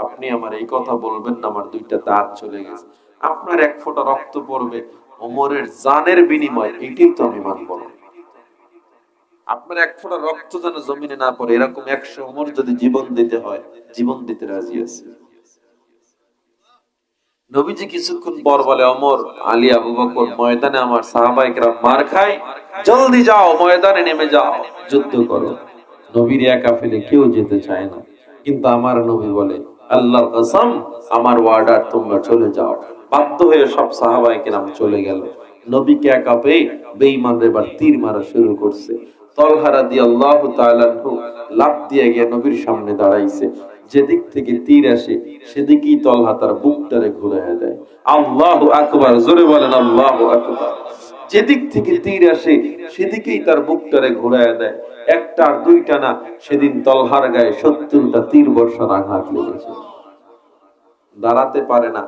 আপনি আমার এই কথা বলবেন না আমার দুইটা দাঁত চলে গেছে, আপনার এক ফোঁটা রক্ত পড়বে ওমরের জানের বিনিময়, এটাই তো আমি মানব না। আপনার এক ফোঁটা রক্ত যেন জমিনে না পড়ে, এরকম 100 ওমর যদি জীবন দিতে হয়, জীবন দিতে রাজি আছে। নবীজি কিছুক্ষণ পর বলে, ওমর, আলী, আবু বকর, ময়দানে আমার সাহাবায়ে কেরাম মার খায়, জলদি যাও, ময়দানে নেমে যাও, যুদ্ধ করো। নবীর একা ফেলে কেউ যেতে চায় না, কিন্তু আমার নবী বলে, আল্লাহর কসম, আমার ওয়ার্ডার, তোমরা চলে যাও। বাধ্য হয়ে সব সাহাবায়ে কেরাম চলে গেল। নবীকে একা পেয়ে বেঈমানরা এবার তীর মারা শুরু করছে। তলহা রাদিয়াল্লাহু তাআলা আনহু লাফ দিয়ে গিয়ে নবীর সামনে দাঁড়াইছে। যেদিক থেকে তীর আসে সেদিকেই তলহা তার বুকটারে ঘুরাইয়া দেয়। আল্লাহু আকবার, জোরে বলেন আল্লাহু আকবার। যেদিক থেকে তীর আসে সেদিকেই তার বুকটারে ঘুরাইয়া দেয়। একটা আর দুইটা না, সেদিন তলহার গায়ে 70টা তীর বর্ষার আঘাত লেগেছে, দাঁড়াতে পারে না।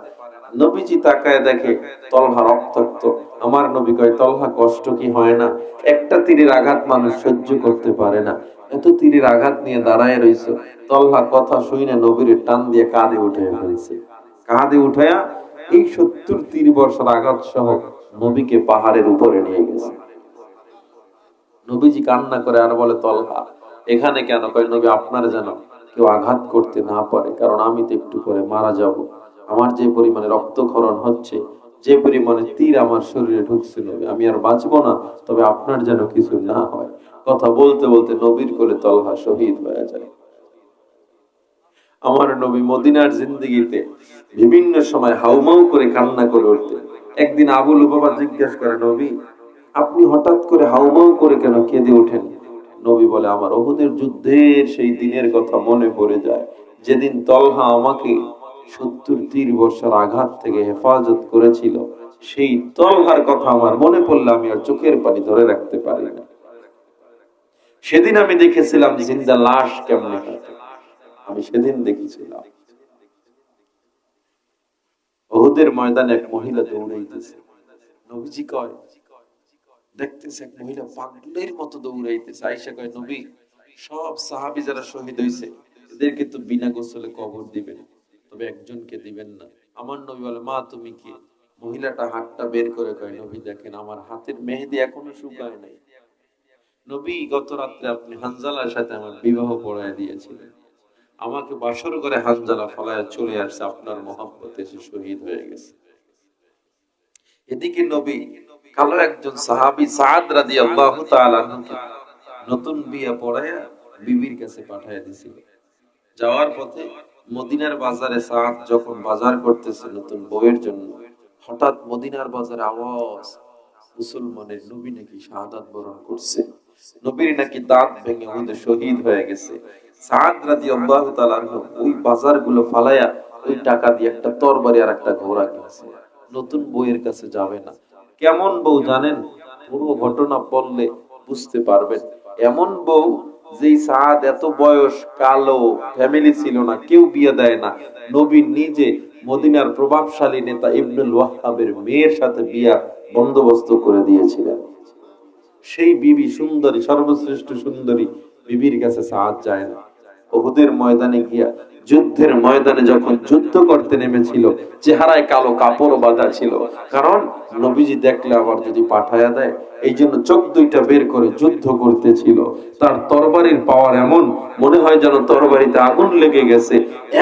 নবীজি তাকায় দেখে তলহা রক্তাক্ত। আমার নবী কয়, তলহা কষ্ট কি হয় না? একটা তীরের আঘাত মানুষ সহ্য করতে পারে না, এত তীরের আঘাত নিয়ে দাঁড়ায় রইছো। তলহা কথা শুনে নবীর টান দিয়ে কাঁধে উঠে ফেলছে। কাঁধে উঠায়া এই 70 তীর বর্ষার আঘাত সহ নবীকে পাহাড়ের উপরে নিয়ে গেছে। নবীজি কান্না করে আর বলে, তলহা এখানে কেন? কয়, নবী আপনার যেন কেউ আঘাত করতে না পারে, কারণ আমি তো একটু করে মারা যাব। আমার যে পরিমাণে রক্তক্ষরণ হচ্ছে, যে পরিমাণে তীর আমার শরীরে ঢুকছিল, আমি আর বাঁচবো না, তবে আপনার যেন কিছু না হয়। কথা বলতে বলতে নবীর কোলে তলহা শহীদ হয়ে যায়। আমার নবী মদিনার জিন্দেগিতে বিভিন্ন সময় হাউমাউ করে কান্না করে উঠতেন। একদিন আবু লুবাবা জিজ্ঞেস করে, নবী আপনি হঠাৎ করে হাউমাউ করে কেন কেঁদে ওঠেন? নবী বলে আমার উহুদের যুদ্ধের সেই দিনের কথা মনে পড়ে যায়, যেদিন তলহা আমাকে 70 তীর বর্ষার আঘাত থেকে হেফাজত করেছিল। সেই তলহার কথা আমার মনে পড়লে আমি আর চোখের পানি ধরে রাখতে পারি না। সেদিন আমি দেখেছিলাম জিন্দা লাশ কেমনে কাটে। আমি সেদিন দেখেছিলাম উহুদের ময়দানে এক মহিলা দৌড়াইতেছে। নবীজি কয়, দেখতেছে এক মহিলা পাগলের মতো দৌড়াইতেছে। আয়েশা কয়, নবী, সব সাহাবী যারা শহীদ হয়েছে এদেরকে তো বিনা গোসলে কবর দিবেন, তবে একজনকে দিবেন না। আমার নবী বলে, মা তুমি কি? মহিলাটা হাতটা বের করে কয়, নবী দেখেন আমার হাতের মেহেদি এখনো শুকায় নাই। নবী, গত রাত্রে আপনি হানজালার সাথে আমার বিবাহ পড়ায় দিয়েছিলেন। আমাকে বাসর করে হানজালা ফলায় চলে আসছে, আপনার মহব্বতে সে শহীদ হয়ে গেছে। এদিকে নবী কালো একজন সাহাবী সাদ রাদিয়াল্লাহু তাআলা আনহু নতুন বিয়ে পড়ায়া বিবির কাছে পাঠায় দিছিল। যাওয়ার পথে মদিনার বাজারে সাদ যখন বাজার করতেছে নতুন বউয়ের জন্য, হঠাৎ মদিনার বাজারে আওয়াজ, মুসলমানের নবী নাকি শাহাদাত বরণ করছে, নবীর নাকি দাঁত ভেঙে উহুদে শহীদ হয়ে গেছে। সাদ রাদিয়াল্লাহু তাআলা আনহু ওই বাজারগুলো ফালায়া ওই টাকা দিয়ে একটা তরবারি আর একটা ঘোড়া কিনছে। নতুন বউয়ের কাছে যাবে না। কেমন বউ জানেন? পুরো ঘটনা পড়লে বুঝতে পারবেন। এমন বউ, যেই সাদ এত বয়স, কালো, ফ্যামিলি ছিল না, কেউ বিয়ে দেয় না, নবী নিজে মদিনার প্রভাবশালী নেতা ইবনুল ওয়াহ্হাবের মেয়ের সাথে বিয়া বন্দোবস্ত করে দিয়েছিলেন। সেই বিবি সুন্দরী, সর্বশ্রেষ্ঠ সুন্দরী বিবির কাছে সাদ যায় না। উহুদের ময়দানে গিয়া, যুদ্ধের ময়দানে যখন যুদ্ধ করতে নেমেছিল, চেহারায় কালো কাপড় বাঁধা ছিল, কারণ নবীজি দেখলে আবার যদি পাঠায়া দেয়, এই জন্য চোখ দুইটা বের করে যুদ্ধ করতেছিল। তার তরবারির পাওয়ার এমন, মনে হয় যেন তরবারিতে আগুন লেগে গেছে,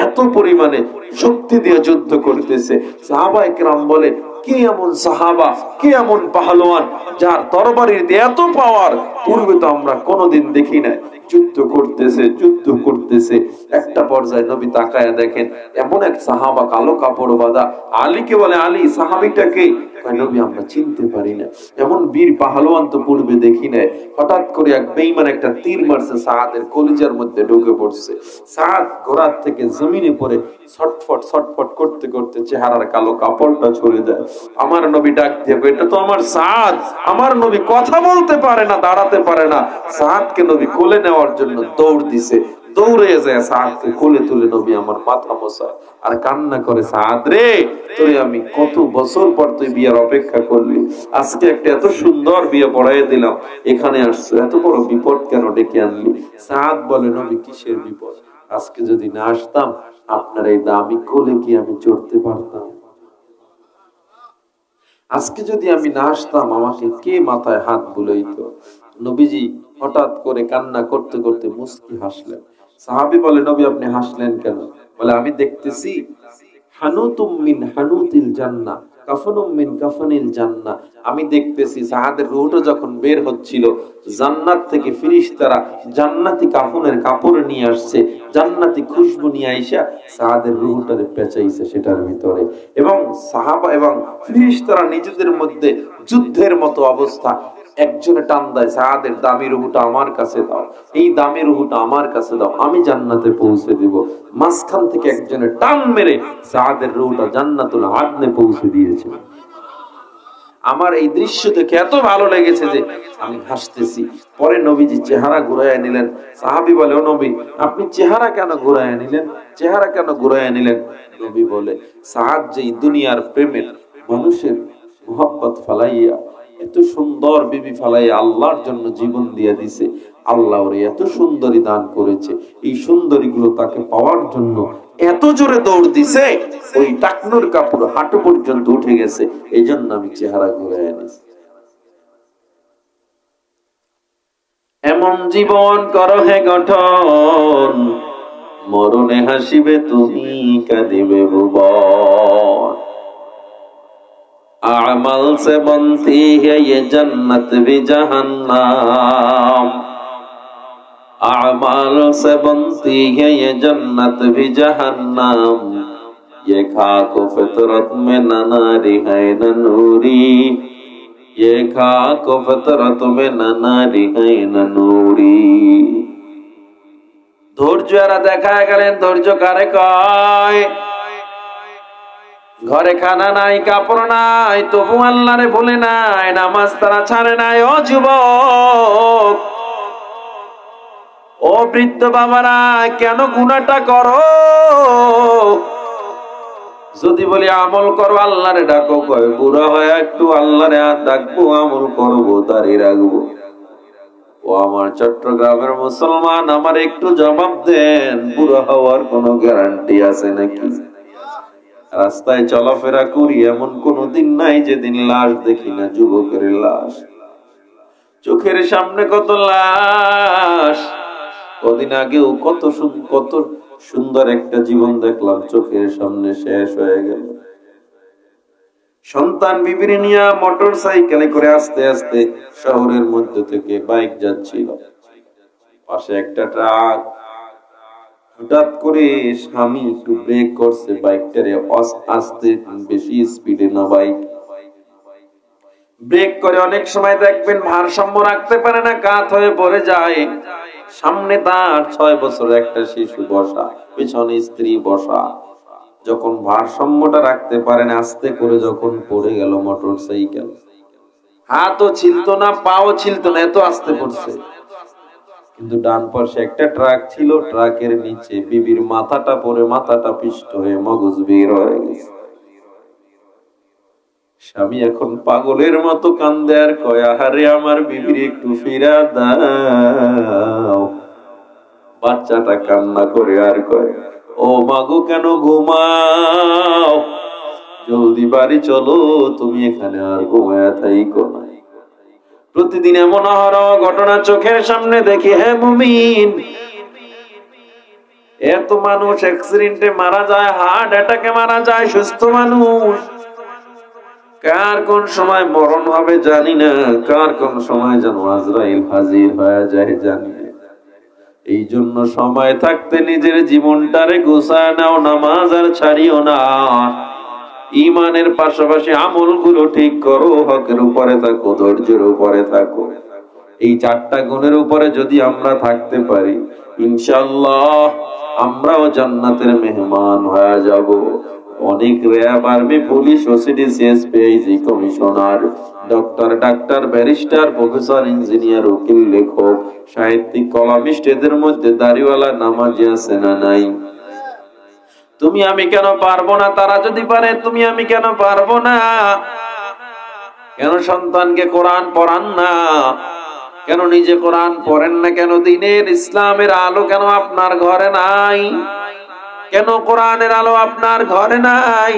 এত পরিমাণে শক্তি দিয়ে যুদ্ধ করতেছে। সাহাবায়ে কেরাম বলে, কে এমন সাহাবা, কে এমন পাহলোয়ান যার তরবারির এত পাওয়ার, পূর্বে তো আমরা কোনোদিন দেখি না। যুদ্ধ করতেছে, যুদ্ধ করতেছে, একটা পর্যায়ে নবী তাকায়া দেখেন এমন এক সাহাবা, কালো কাপড় বাঁধা। আলীকে বলে, আলী, সাহাবীটা কে? নবী, আমরা চিনতে পারি না, এমন বীর পাহলোয়ান তো পূর্বে দেখি নাই। হঠাৎ করে এক বেঈমান একটা তীর মারছে, সাদের কলিজার মধ্যে ঢুকে পড়ছে। সাদ ঘোড়ার থেকে জমিনে পড়ে ছটফট ছটফট করতে করতে চেহারার কালো কাপড়টা ছড়ে যায়। আমার নবী ডাক দিয়ে, এটা তো আমার সাদ। আমার নবী কথা বলতে পারে না, দাঁড়াতে পারে না, সাদকে নবী কোলে নেওয়ার জন্য দৌড় দিছে। দৌড়ে যায় সাদকে কোলে তুলে নবী আমার মাথা মোছা আর কান্না করে, সাদ রে, তোরে আমি কত বছর পর তুই বিয়ের অপেক্ষা করলি, আজকে একটা এত সুন্দর বিয়ে পড়াই দিলাম, এখানে আসছো, এত বড় বিপদ কেন ডেকে আনলি? সাদ বলে, নবী, কিসের বিপদ? আজকে যদি না আসতাম আপনার এই দামি কোলে কি আমি চড়তে পারতাম? আজকে যদি আমি না আসতাম আমাকে কে মাথায় হাত বুলাইতো? নবীজি হঠাৎ করে কান্না করতে করতে মুস্কি হাসলেন। সাহাবী বলে, নবী, আপনি হাসলেন কেন? বলে, আমি দেখতেছি হানুতুম মিন হানুতিল জান্নাহ, কাফনুম মিন কাফানিল জান্নাহ। আমি দেখতেছি সাহাদের রূহটা যখন বের হচ্ছিল, জান্নাত থেকে ফেরেশতারা জান্নাতি কাফনের কাপড় নিয়ে আসছে, জান্নাতি খুশবু নিয়ে আইসা সাহাদের রূহটারে পেঁচাইছে সেটার ভিতরে। এবং সাহাবা এবং ফেরেশতারা নিজেদের মধ্যে যুদ্ধের মতো অবস্থা। একজনে টান দেয়, সাহাদের দামি রূহটা আমার কাছে দাও, এই দামি রূহটা আমার কাছে দাও, আমি জান্নাতে পৌঁছে দিব। মাঝখান থেকে একজনে টান মেরে সাহাদের রূহটা জান্নাতুল আদনে পৌঁছে দিয়েছে। আমার এই দৃশ্য দেখে এত ভালো লেগেছে যে আমি হাসতেছি। পরে নবীজি চেহারা ঘুরাইয়া নিলেন। সাহাবী বলে, ও নবী, আপনি চেহারা কেন ঘুরাইয়া নিলেন? চেহারা কেন ঘুরাইয়া নিলেন? নবী বলে, সাদ যেই দুনিয়ার প্রেমের মানুষের মুহাব্বত ফালাইয়া, এত সুন্দর বিবি ফালাইয়া আল্লাহর জন্য জীবন দিয়ে দিছে, আল্লাহ ওরে এত সুন্দরী দান করেছে, এই সুন্দরী গুলো তাকে পাওয়ার জন্য এত জোরে দৌড় দিছে, ওই টাকনুর কাপড় হাঁটু পর্যন্ত উঠে গেছে, এই জন্য আমি চেহারা ঘুরে এনেছি। এমন জীবন করো হে গঠন, মরণে হাসিবে তুমি, কাঁদিবে ভুবন। আ'মাল সে বনতি है ये जन्नत भी जहन्नम, आमाल से बनती है ये जन्नत भी जहन्नम, ये खाक फितरत में न नारी है न नूरी, ये खाक फतरत में न नारी है न नूरी। ধৈর্য এরা দেখায় গেলেন, ধৈর্য কারে কয়? ঘরে খানা নাই, কাপড় নাই, তবু আল্লাহরে ভুলে নাই, নামাজ তারা ছাড়ে নাই। ও যুবক, ও বৃদ্ধ বাবারা, কেন গুনাহটা করো? যদি বলি আমল করো, আল্লাহরে ডাকো, কয় বুড়া হয় একটু আল্লাহরে আর ডাকবো, আমল করবো, দাঁড়িয়ে রাখবো। ও আমার চট্টগ্রামের মুসলমান, আমার একটু জবাব দেন, বুড়া হওয়ার কোনো গ্যারান্টি আছে নাকি? রাস্তায় চলাফেরা করি, এমন কোনো দিন নাই যেদিন লাশ দেখি না, যুবকের লাশ। চোখের সামনে কত লাশ। কদিন আগেও কত সুন্দর একটা জীবন দেখলাম, চোখের সামনে শেষ হয়ে গেল। সন্তান বিবি নিয়ে মোটর সাইকেলে করে আস্তে আস্তে শহরের মধ্যে থেকে বাইক যাচ্ছিল, পাশে একটা ট্রাক। হঠাৎ করে স্বামী একটু ব্রেক করছে, বাইকটারে আস্তে, বেশি স্পিডে না বাইক ব্রেক করে। অনেক সময় দেখবেন ভারসাম্য রাখতে পারে না, কাত হয়ে পড়ে যায়। সামনে তার 6 বছরের একটা শিশু বসা, পিছনে স্ত্রী বসা। যখন ভারসাম্যটা রাখতে পারে না, আস্তে করে যখন পড়ে গেল মোটর সাইকেল, হাতও ছিলত না, পাও ছিলত না, এত আস্তে পড়ছে। কিন্তু ডান পাশে একটা ট্রাক ছিল, ট্রাকের নিচে বিবির মাথাটা পড়ে, মাথাটা পিষ্ট হয়ে মগজ বের হয়ে গেছে। স্বামী এখন পাগলের মতো কান্দে আর কয়, আহারে আমার বিবির একটু ফিরা দাও। বাচ্চাটা কান্না করে আর কয়, ও মাগো কেন ঘুমাও, জলদি বাড়ি চলো, তুমি এখানে আর ঘুমায়া থাইকো না। প্রতিদিন এমন অহরহ ঘটনা চোখের সামনে দেখি। হে মুমিন, এত মানুষ অ্যাক্সিডেন্টে মারা যায়, হার্ট অ্যাটাকে মারা যায়, সুস্থ মানুষ। কার কোন সময় মরণ হবে জানি না, কার কোন সময় যেন আজরাইল হাজির হয়ে যায় জানি না। এই জন্য সময় থাকতে নিজের জীবনটারে গুছায় নাও, নামাজ আর ছাড়িও না। ইমানের পাশাপাশি আমলগুলো ঠিক করো, হকের উপরে থাকো, ধৈর্যের উপরে থাকো। এই 4টা গুণের উপরে যদি আমরা থাকতে পারি, ইনশাআল্লাহ আমরাও জান্নাতের মেহমান হয়ে যাব। অনেক RAB, army, police, OCD, CSP IG, commissioner, doctor, ডাক্তার, ব্যারিস্টার, প্রফেসর, ইঞ্জিনিয়ার, উকিল, লেখক, সাহিত্যিক, কলামিস্ট, এদের মধ্যে দাড়িওয়ালা নামাজি আছে না নাই? তুমি আমি কেন পারবো না? তারা যদি পারে, তুমি আমি কেন পারবো না? কেন সন্তানকে কোরআন পড়ান না? কেন নিজে কোরআন পড়েন না? কেন দিনের ইসলামের আলো কেন আপনার ঘরে নাই? কেন কোরআনের আলো আপনার ঘরে নাই?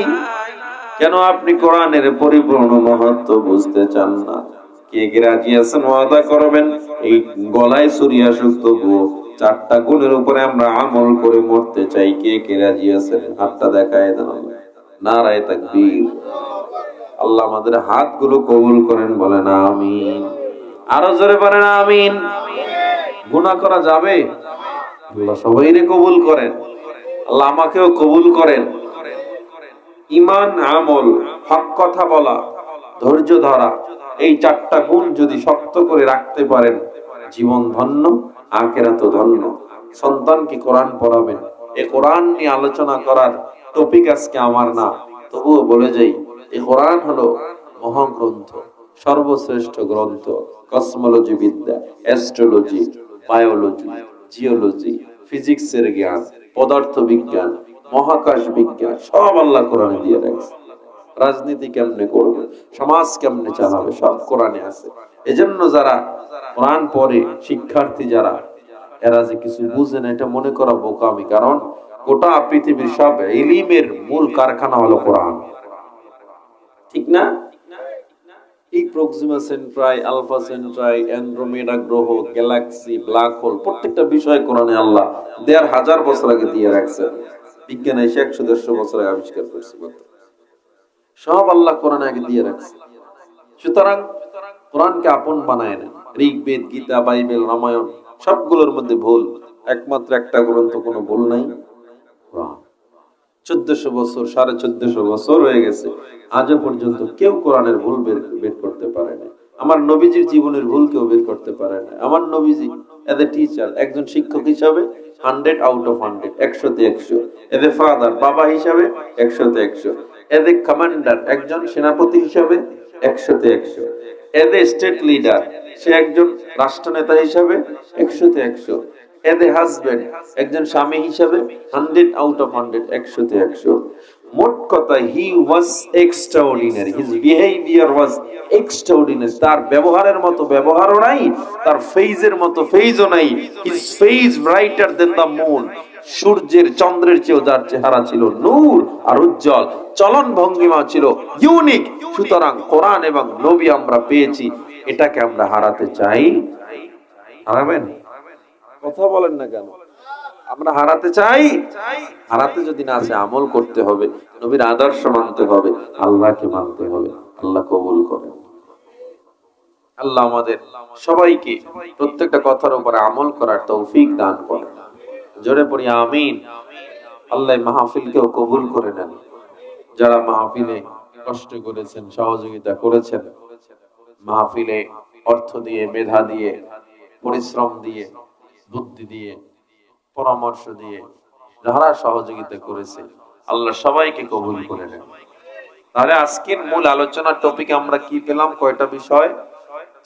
কেন আপনি কোরআনের পরিপূর্ণ মহত্ব বুঝতে চান না? কে কে রাজি আছেন ওয়াদা করবেন এই গলায় ছুরি আসুক তবুও 4টা গুণের উপরে আমরা আমল করে মরতে চাই? কে কে রাজি আছেন? হাতটা দেখায় দেন। নারায়ে তাকবীর। আল্লাহ আমাদের হাতগুলো কবুল করেন, বলেন আমিন। আরো জোরে বলেন আমিন। গুনাহ করা যাবে? আল্লাহ সবাইরে কবুল করেন, আল্লাহ আমাকেও কবুল করেন। ঈমান, আমল, হক কথা বলা, ধৈর্য ধরা, এই 4টা গুণ যদি শক্ত করে রাখতে পারেন, জীবন ধন্য, আখিরাতও ধন্য। সন্তানকে কোরআন পড়াবেন। এই কোরআন নিয়ে আলোচনা করার টপিক আজকে আমার না, তবুও বলে যাই, এই কোরআন হলো মহাগ্রন্থ, সর্বশ্রেষ্ঠ গ্রন্থ। কসমোলজি বিদ্যা, অ্যাস্ট্রোলজি, বায়োলজি, জিওলজি, ফিজিক্সের জ্ঞান, পদার্থ বিজ্ঞান, মহাকাশ বিজ্ঞান সব আল্লাহ কোরআনে দিয়ে রাখছে। রাজনীতি কেমনে করবে, সমাজ কেমনে চালাবে, সব কোরআনে আছে। এজন্য যারা কোরআন পড়ে, শিক্ষার্থী যারা, এরা যে কিছু বুঝে না এটা মনে করা বোকামি। কারণ গোটা পৃথিবীর সব ইলমের মূল কারখানা হলো কোরআন, ঠিক না? এই Proxima Centauri, Alpha Centauri, Andromeda গ্রহ, গ্যালাক্সি, ব্ল্যাক হোল, প্রত্যেকটা বিষয় কোরআনে আল্লাহ ১,৫০০ বছর আগে দিয়ে রাখছেন। বিজ্ঞান এসে ১০০-১৫০ বছর আগে আবিষ্কার করছে, সব আল্লাহ কোরআনে আগে দিয়ে রাখছে। সুতরাং কোরআনকে আপন বানায় নেন। ঋগ্বেদ, গীতা, বাইবেল, রামায়ণ সবগুলোর মধ্যে ভুল, একমাত্র একটা গ্রন্থ কোনো ভুল নাই, কোরআন। 1400 বছর, 1450 বছর হয়ে গেছে, আজও পর্যন্ত কেউ কোরআনের ভুল বের করতে পারে না। আমার নবীজির জীবনের ভুল কেউ বের করতে পারে না। আমার নবীজি এজ এ টিচার, একজন শিক্ষক হিসাবে 100 out of 100, 100-তে 100। As a father, বাবা হিসাবে 100-তে 100। এজ এ কমান্ডার, একজন সেনাপতি হিসাবে 100-তে 100। এজ এ স্টেট লিডার, সে একজন রাষ্ট্রনেতা হিসাবে 100-তে 100। এজ এ হাজবেন্ড, একজন স্বামী হিসাবে 100 আউট অফ 100, 100-তে 100। মোট কথা, হি ওয়াজ এক্সট্রাঅর্ডিনারি, হিজ বিহেভিয়ার ওয়াজ এক্সট্রাঅর্ডিনারি। তার ব্যবহারের মতো ব্যবহারও নাই, তার ফেজের মতো ফেজও নাই। His face brighter than the moon, সূর্যের চন্দ্রের চেয়েও যার চেহারা ছিল নূর আর উজ্জ্বল, চলন ভঙ্গিমা ছিল ইউনিক। সুতরাং কোরআন এবং নবী আমরা পেয়েছি, এটাকে আমরা হারাতে চাই? হারাবেন? কথা বলেন না কেন? আমরা হারাতে চাই? হারাতে যদি না আছে, আমল করতে হবে, নবীর আদর্শ মানতে হবে, আল্লাহকে মানতে হবে। আল্লাহ কবুল করেন। আল্লাহ আমাদের সবাইকে প্রত্যেকটা কথার উপরে আমল করার তৌফিক দান করেন। জোরে পড়ি আমিন। আল্লাহ মাহফিলকেও কবুল করে নেন। যারা মাহফিলে কষ্ট করেছেন, সহযোগিতা করেছেন, মাহফিলে অর্থ দিয়ে, মেধা দিয়ে, পরিশ্রম দিয়ে, বুদ্ধি দিয়ে, পরামর্শ দিয়ে যারা সহযোগিতা করেছে, আল্লাহ সবাইকে কবুল করে নেন। তাহলে আজকের মূল আলোচনার টপিক আমরা কি পেলাম? কয়টা বিষয়?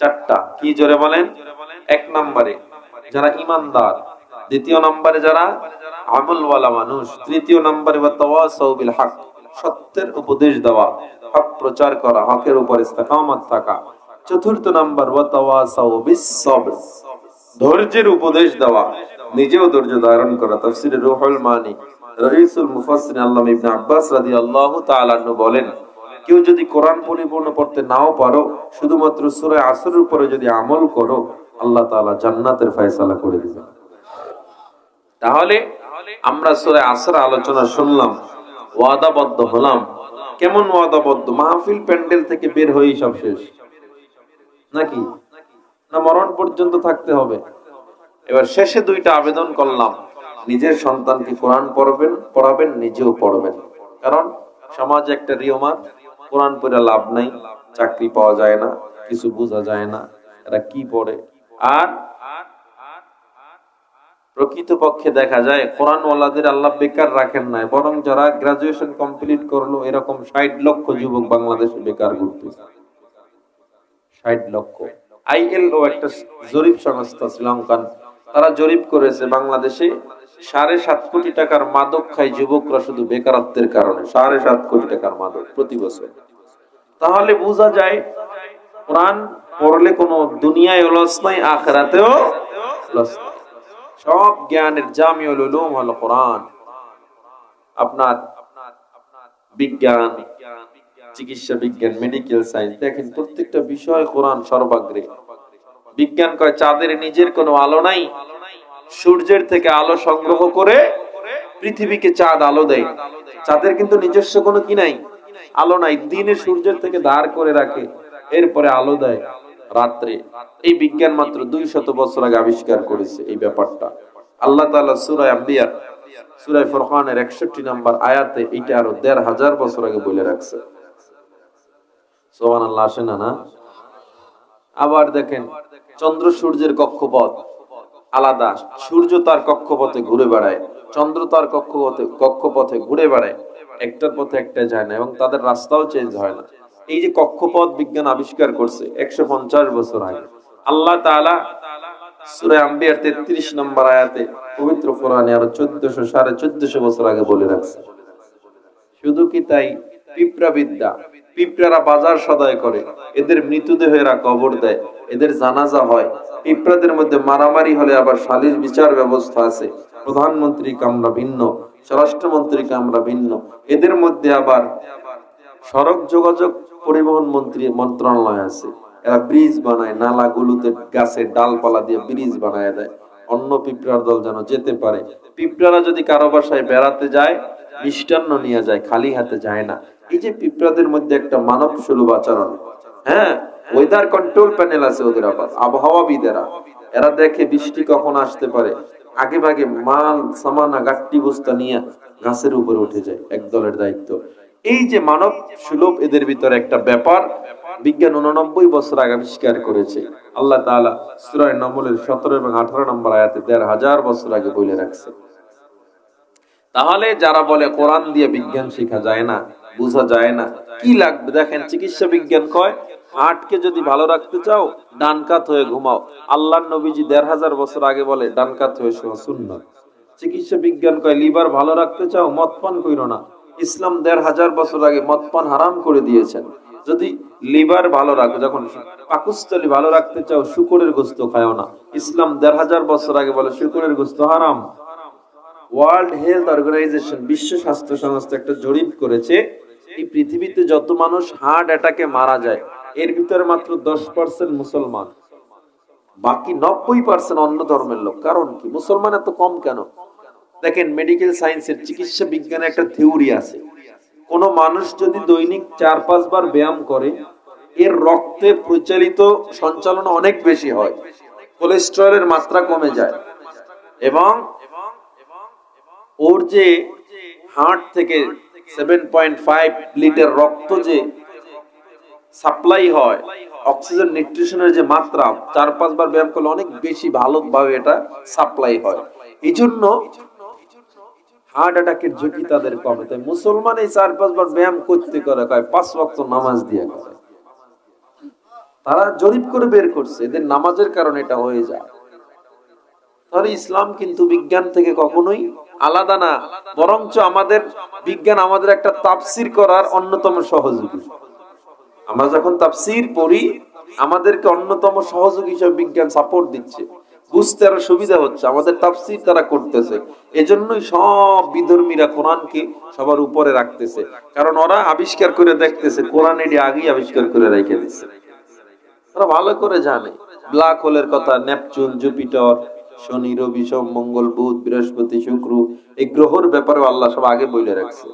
4টা। কি জোরে বলেন? 1 নম্বরে যারা ইমানদার, 2য় নম্বরে যারা আমলওয়ালা মানুষ, 3য় নম্বরে ওয়াতাওয়াসাউ বিল হক, সত্যের উপদেশ দেওয়া, হক প্রচার করা, হকের উপর ইস্তেকামত থাকা। 4র্থ নম্বর ওয়াতাওয়াসাউ বিস সবর, ধৈর্যের উপদেশ দেওয়া, নিজেও ধৈর্য ধারণ করা। তাফসীরে রুহুল মানি রাইসুল মুফাসসিরিন আল্লামা ইবনে আব্বাস রাদিয়াল্লাহু তাআলা আনহু বলেন, কেউ যদি কোরআন পরিপূর্ণ পড়তে নাও পারো, শুধুমাত্র সূরা আসরের উপরে যদি আমল করো, আল্লাহ তাআলা জান্নাতের ফয়সালা করে দিবেন। তাহলে আমরা সূরা আসর আলোচনা শুনলাম, ওয়াদাবদ্ধ হলাম। কেমন ওয়াদাবদ্ধ? মাহফিল প্যান্ডেল থেকে বের হয়েই সব শেষ নাকি? না মরণ পর্যন্ত থাকতে হবে? এবার শেষে 2টা আবেদন করলাম। নিজের সন্তানকে কোরআন পড়াবেন, নিজেও পড়বেন। কারণ সমাজে একটা রিওমাত, কোরআন পড়ে লাভ নাই, চাকরি পাওয়া যায় না, কিছু বোঝা যায় না, এরা কি পড়ে। আর প্রকৃতপক্ষে দেখা যায় কোরআন ওয়ালাদের আল্লাহ বেকার রাখেন নাই, বরং যারা গ্রাজুয়েশন কমপ্লিট করলো, এরকম 60 লক্ষ যুবক বাংলাদেশে বেকার ঘুরতেছে। 60 লক্ষ। আইএলও একটা জরিপ সংস্থা শ্রীলঙ্কান, তারা জরিপ করেছে বাংলাদেশে 7.5 কোটি টাকার মাদক খায় যুবকরা শুধু বেকারত্বের কারণে। 7.5 কোটি টাকার মাদক প্রতি বছর। তাহলে বোঝা যায় কোরআন পড়লে কোনো দুনিয়ায় লস নাই, আখিরাতেও লস নাই। সব জ্ঞানের জামিউল উলুম হলো কোরআন। আপনার বিজ্ঞান, চিকিৎসা বিজ্ঞান, মেডিকেল সায়েন্স, দেখেন প্রত্যেকটা বিষয় কোরআন সর্বাগ্রে। বিজ্ঞান কয় চাঁদের নিজের কোনো আলো নাই, সূর্যের থেকে আলো সংগ্রহ করে পৃথিবীকে চাঁদ আলো দেয়। চাঁদের কিন্তু নিজস্ব কোনো কি নাই, আলো নাই। দিনে সূর্যের থেকে ধার করে রাখে, এরপরে আলো দেয় রাত্রে। এই বিজ্ঞান মাত্র 200 বছর আগে আবিষ্কার করেছে এই ব্যাপারটা। আল্লাহ তাআলা সূরা আম্বিয়া, সূরা ফুরকানের 61 নম্বর আয়াতে এটা আরো 1500 বছর আগে বলে রাখছে। সুবহানাল্লাহ, আসে না? আবার দেখেন চন্দ্র সূর্যের কক্ষপথ আলাদা, সূর্য তার কক্ষপথে ঘুরে বেড়ায়, চন্দ্র তার কক্ষপথে ঘুরে বেড়ায়, একটার পথে একটা যায় না, এবং তাদের রাস্তাও চেঞ্জ হয় না। এই যে কক্ষপথ বিজ্ঞান আবিষ্কার করছে 150 বছর আগে। আল্লাহ তাআলা সূরা আম্বিয়ার 33 নম্বর আয়াতে পবিত্র কোরআনে আরো 1400-1450 বছর আগে বলে রাখছে। শুধু কি তাই? পিঁপড়া বিদ্যা, পিঁপড়ারা বাজার সদাই করে, এদের মৃতদেহেরা কবর দেয়, এদের জানাজা হয়। পিঁপড়াদের মধ্যে মারামারি হলে আবার সালিশ বিচার ব্যবস্থা আছে। প্রধানমন্ত্রী কামরা ভিন্ন, স্বরাষ্ট্রমন্ত্রী কামরা ভিন্ন। এদের মধ্যে আবার সড়ক যোগাযোগ পরিবহন মন্ত্রণালয় আছে। এরা ব্রিজ বানায়, নালাগুলোতে গাছের ডালপালা দিয়ে ব্রিজ বানায় দেয়, অন্য পিঁপড়ার দল যেন যেতে পারে। পিঁপড়ারা যদি কারো বাসায় বেড়াতে যায়, মিষ্টান্ন নিয়ে যায়, খালি হাতে যায় না। এই যে পিঁপড়াদের মধ্যে একটা মানব সুলভ আচরণ। হ্যাঁ, ওয়েদার কন্ট্রোল প্যানেল আছে ওদের, আবার আবহাওয়াবিদেরা, এরা দেখে বৃষ্টি কখন আসতে পারে, আগে ভাগে মাল সামানা গাট্টি বস্তা নিয়ে গাছের উপরে উঠে যায়, এক দলের দায়িত্ব। এই যে মানব সুলভ এদের ভিতরে একটা ব্যাপার বিজ্ঞান 89 বছর আগে আবিষ্কার করেছে। আল্লাহ তাআলা সূরা নামলের 17 এবং 18 নম্বর আয়াতে 1500 বছর আগে বলে রাখছে। তাহলে যারা বলে কোরআন দিয়ে বিজ্ঞান শেখা যায় না, বোঝা যায় না, কি লাগবে? দেখেন চিকিৎসা বিজ্ঞান কয় হার্টকে যদি ভালো রাখতে চাও ডান কাত হয়ে ঘুমাও। আল্লাহর নবীজি 1500 বছর আগে বলে ডান কাত হয়ে শোয়া সুন্নাত। চিকিৎসা বিজ্ঞান কয় লিভার ভালো রাখতে চাও মদ পান কইরো না। ইসলাম 1500 বছর আগে মদ পান হারাম করে দিয়েছেন। যদি লিভার ভালো রাখো, যখন পাকস্থলী ভালো রাখতে চাও শুকরের গোশত খাও না। ইসলাম 1500 বছর আগে বলে শুকরের গোশত হারাম। ওয়ার্ল্ড হেলথ অর্গানাইজেশন, বিশ্ব স্বাস্থ্য সংস্থা একটা জরিপ করেছে, এই পৃথিবীতে যত মানুষ হার্ট অ্যাটাকে মারা যায় এর ভিতরে মাত্র 10% মুসলমান, বাকি 90% অন্য ধর্মের লোক। কারণ কি? মুসলমান এত কম কেন? দেখেন মেডিকেল সায়েন্সের চিকিৎসা বিজ্ঞানে একটা থিওরি আছে, কোন মানুষ যদি দৈনিক 4-5 বার ব্যায়াম করে এর রক্তে প্রচলিত সঞ্চালন অনেক বেশি হয়, কোলেস্টেরলের মাত্রা কমে যায়, এবং ওর যে হার্ট থেকে 7.5 লিটার রক্ত যে সাপ্লাই হয়, অক্সিজেন নিউট্রিশনের যে মাত্রা 4-5 বার ব্যায়াম করলে অনেক বেশি ভালোভাবে এটা সাপ্লাই হয়। এই জন্য হার্ট অ্যাটাকের ঝুঁকি তাদের কমে। তাই মুসলমান এই 4-5 বার ব্যায়াম করতে করে, 5 ওয়াক্ত নামাজ দিয়ে করে। তারা জরিপ করে বের করছে এদের নামাজের কারণে এটা হয়ে যায়। তাহলে ইসলাম কিন্তু বিজ্ঞান থেকে কখনোই আলাদা না, বরঞ্চ আমাদের বিজ্ঞান আমাদের একটা তাফসীর করার অন্যতম সহযোগী। আমরা যখন তাফসীর পড়ি আমাদেরকে অন্যতম সহযোগী হিসেবে বিজ্ঞান সাপোর্ট দিচ্ছে, বুঝতে আরো সুবিধা হচ্ছে, আমাদের তাফসীর তারা করতেছে। এজন্যই সব বিধর্মীরা কোরআনকে সবার উপরে রাখতেছে, কারণ ওরা আবিষ্কার করে দেখতেছে কোরআন এটি আগেই আবিষ্কার করে রেখে দিচ্ছে। ওরা ভালো করে জানে ব্ল্যাক হোলের কথা, নেপচুন, জুপিটার, শনি, রবি, সোম, মঙ্গল, বুধ, বৃহস্পতি, শুক্র, এই গ্রহের ব্যাপারে আল্লাহ সব আগে বলে রাখছে।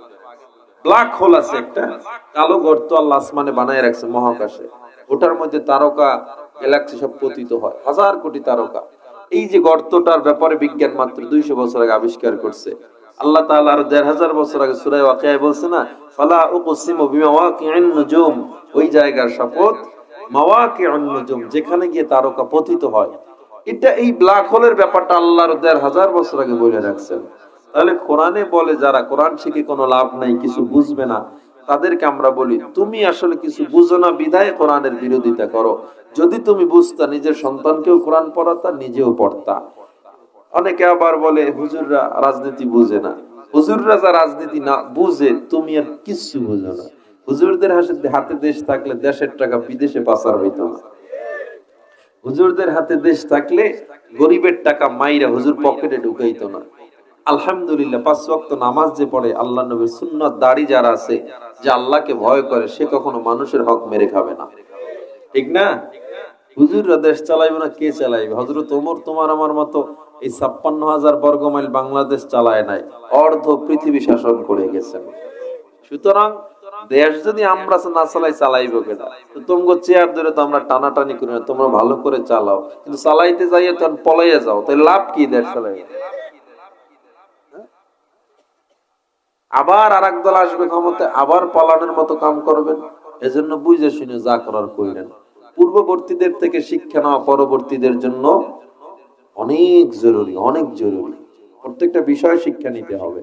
ব্ল্যাক হোল আছে একটা কালো গর্ত আল্লাহ আসমানে বানায় রাখছে মহাকাশে, ওটার মধ্যে তারকা গ্যালাক্সি সব পতিত হয়, 1000 কোটি তারকা। এই যে গর্তটার ব্যাপারে বিজ্ঞান মাত্র 200 বছর আগে আবিষ্কার করছে। আল্লাহ তাআলা আর 1500 বছর আগে সূরা ওয়াকিয়ায় বলছে না, ফালা উকসিমু বিমাওয়াকিন নুজুম, ওই জায়গার শপথ মাওয়াকিউন নুজুম, যেখানে গিয়ে তারকা পতিত হয়। এটা এই ব্ল্যাক হোলের ব্যাপারটা আল্লাহর 1500 বছর আগে বলে রাখছেন। তাহলে কোরআনে বলে যারা কোরআন শিখে কোনো লাভ নাই, কিছু বুঝবে না, তাদেরকে আমরা বলি তুমি আসলে কিছু বুঝো না বিধায় কোরআনের বিরোধিতা করো। যদি তুমি বুঝতা নিজের সন্তানকেও কোরআন পড়াতা, নিজেও পড়তা। অনেকে আবার বলে হুজুররা রাজনীতি বুঝে না। হুজুররা যা রাজনীতি না বুঝে তুমি আর কিছু বুঝো না। হুজুরদের হাতে দেশ থাকলে দেশের টাকা বিদেশে পাচার হইতো না। হুজুরদের হাতে দেশ থাকলে গরিবের টাকা মাইরা হুজুর পকেটে ঢুকাইতো না। আলহামদুলিল্লাহ 5 ওয়াক্ত নামাজ যে পড়ে, আল্লাহ নবীর সুন্নাত দাড়ি যারা আছে, যে আল্লাহকে ভয় করে, সে কখনো মানুষের হক মেরে খাবে না, ঠিক না? হুজুররা দেশ চালাইবে না, কে চালাইবে? হযরত ওমর তোমার আমার মতো এই 56,000 বর্গ মাইল বাংলাদেশ চালায় নাই, অর্ধ পৃথিবী শাসন করে গেছেন। সুতরাং দেশ যদি আমরা না চালাই, চালাইবো কেটা? তো তোমগো চেয়ার ধরে তো আমরা টানাটানি করি না, তোমরা ভালো করে চালাও, কিন্তু চালাইতে যাইয়ে তখন পলাইয়া যাও, তাই লাভ কি দেশ চালাই? আবার আরেক দল আসবে ক্ষমতায়, আবার পালানোর মতো কাম করবেন। এজন্য বুঝে শুনে যা করার কইরেন। পূর্ববর্তীদের থেকে শিক্ষা নেওয়া পরবর্তীদের জন্য অনেক জরুরি, অনেক জরুরি। প্রত্যেকটা বিষয় শিক্ষা নিতে হবে।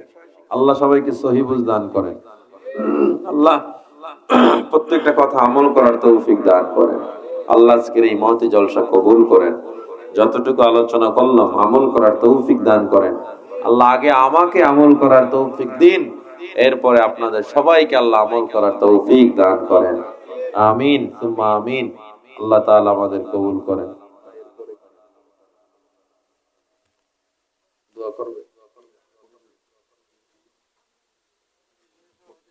আল্লাহ সবাইকে সহিহ বুঝ দান করেন। আল্লাহ প্রত্যেকটা কথা আমল করার তৌফিক দান করেন। আল্লাহ আজকের এই মহতি জলসা কবুল করেন। যতটুকু আলোচনা করলাম আমল করার তৌফিক দান করেন। আল্লাহ আগে আমাকে আমল করার তৌফিক দিন, এরপরে আপনাদের সবাইকে আল্লাহ আমল করার তৌফিক দান করেন। আমিন সুম্মা আমিন। আল্লাহ তাআলা আমাদের কবুল করেন। দোয়া করবে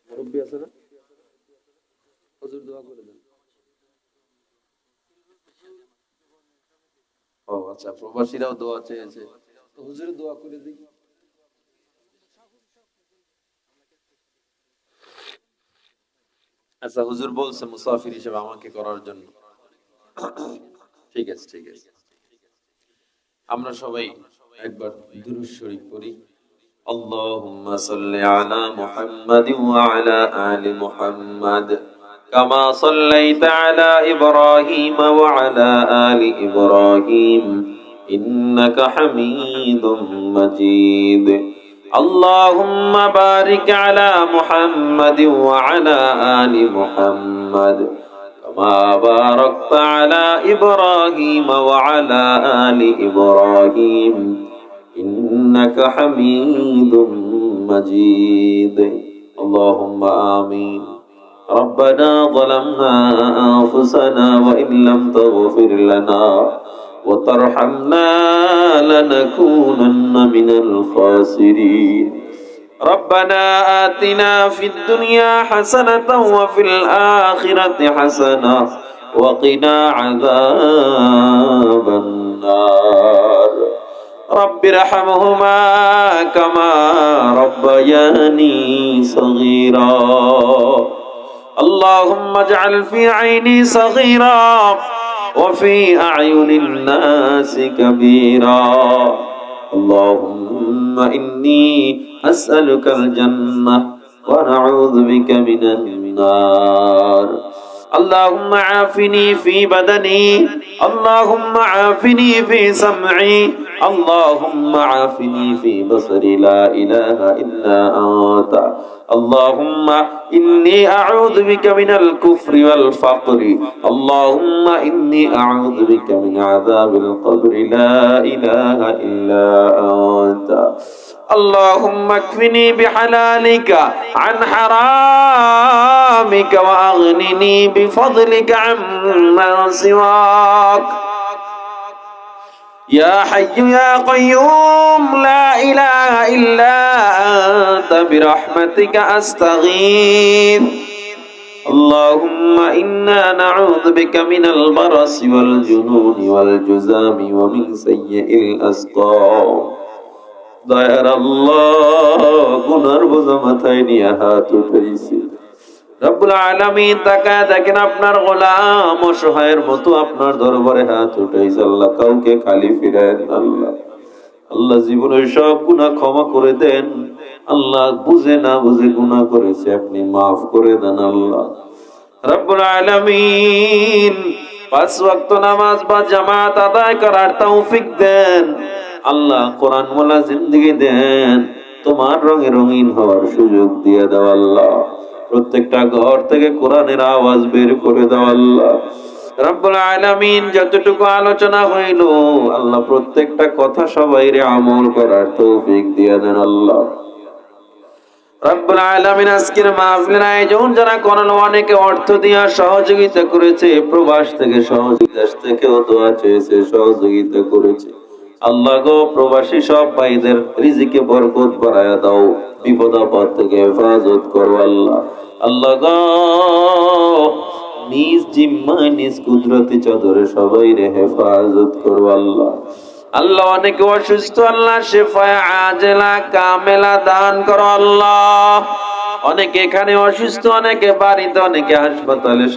মুরব্বি আছে না? হুজুর দোয়া করে দেন। ও আচ্ছা, প্রবাসীরাও দোয়া চেয়েছে, তো হুজুর দোয়া করে দিই। আচ্ছা, হুজুর বলছে মুসাফির হিসেবে আমাকে করার জন্য। ঠিক আছে, ঠিক আছে। আমরা সবাই একবার দুরূদ শরীফ পড়ি। اللهم صل على محمد وعلى آل محمد كما صليت على إبراهيم وعلى آل إبراهيم إنك حميد مجيد اللهم بارك على محمد وعلى آل محمد كما باركت على إبراهيم وعلى آل إبراهيم إنك حميد مجيد اللهم آمين ربنا ظلمنا أنفسنا وإن لم تغفر لنا وترحمنا لنكونن من الخاسرين ربنا آتنا في الدنيا حسنة وفي الآخرة حسنة وقنا عذاب النار رب ارحمهما كما ربياني صغيرا اللهم اجعل في عيني صغيرا وفي أعين الناس كبيرا اللهم إني أسألك الجنة ونعوذ بك من النار اللهم عافني في بدني اللهم عافني في سمعي اللهم عافني في بصري لا إله إلا أنت اللهم إني أعوذ بك من الكفر والفقر اللهم إني أعوذ بك من عذاب القبر لا إله إلا أنت اللهم اكفني بحلالك عن حرامك وأغنني بفضلك عمن سواك يا حي يا قيوم لا إله إلا أنت برحمتك أستغيث اللهم إنا نعوذ بك من البرص والجنون والجذام ومن سيء الأسقام দয়ার আল্লাহ গুনার বোঝা মাথায় নিয়ে হাত উঠাইছি রব্বুল আলামিন তাকায় দেখেন আপনার গোলাম অসহায়ের মতো আপনার দরবারে হাত উঠাইছে আল্লাহ কাউকে খালি ফিরায়েন আল্লাহ আল্লাহ জীবনের সব গুনাহ ক্ষমা করে দেন আল্লাহ বুঝে না বুঝে গুনাহ করেছে আপনি মাফ করে দেন আল্লাহ রব্বুল আলামিন পাঁচ ওয়াক্ত নামাজ বা জামাত আদায় করার তৌফিক দেন আল্লাহ কোরআন ওয়ালা জিন্দেগি দেন তোমার রঙে রঙিন হওয়ার সুযোগ দিয়ে দাও আল্লাহ প্রত্যেকটা ঘর থেকে কোরআনের আওয়াজ বের করে দাও আল্লাহ রব্বুল আলামিন যতটুকু আলোচনা হইল আল্লাহ প্রত্যেকটা কথা সবাইরে আমল করার তৌফিক দিয়ে দেন আল্লাহ রব্বুল আলামিন আজকের মাহফিলের আয়োজন যারা করলো অনেকে অর্থ দিয়া সহযোগিতা করেছে প্রবাস থেকে সহযোগিতা থেকেও দোয়া চেয়েছে সহযোগিতা করেছে আল্লাহ গো প্রবাসী সব ভাইদের রিজিকে বরকত বাড়ায়া দাও বিপদ আপদ থেকে হেফাজত করো আল্লাহ আল্লাহ গো নিজ জিম্মায় নিজ কুদরতি চাদরে সবাইরে হেফাজত করো আল্লাহ আল্লাহ অনেকে অসুস্থ আল্লাহ শিফায়ে আজেলা কামেলা দান করো আল্লাহ অনেকে এখানে অসুস্থ অনেকে বাড়িতে অনেকে হাসপাতালে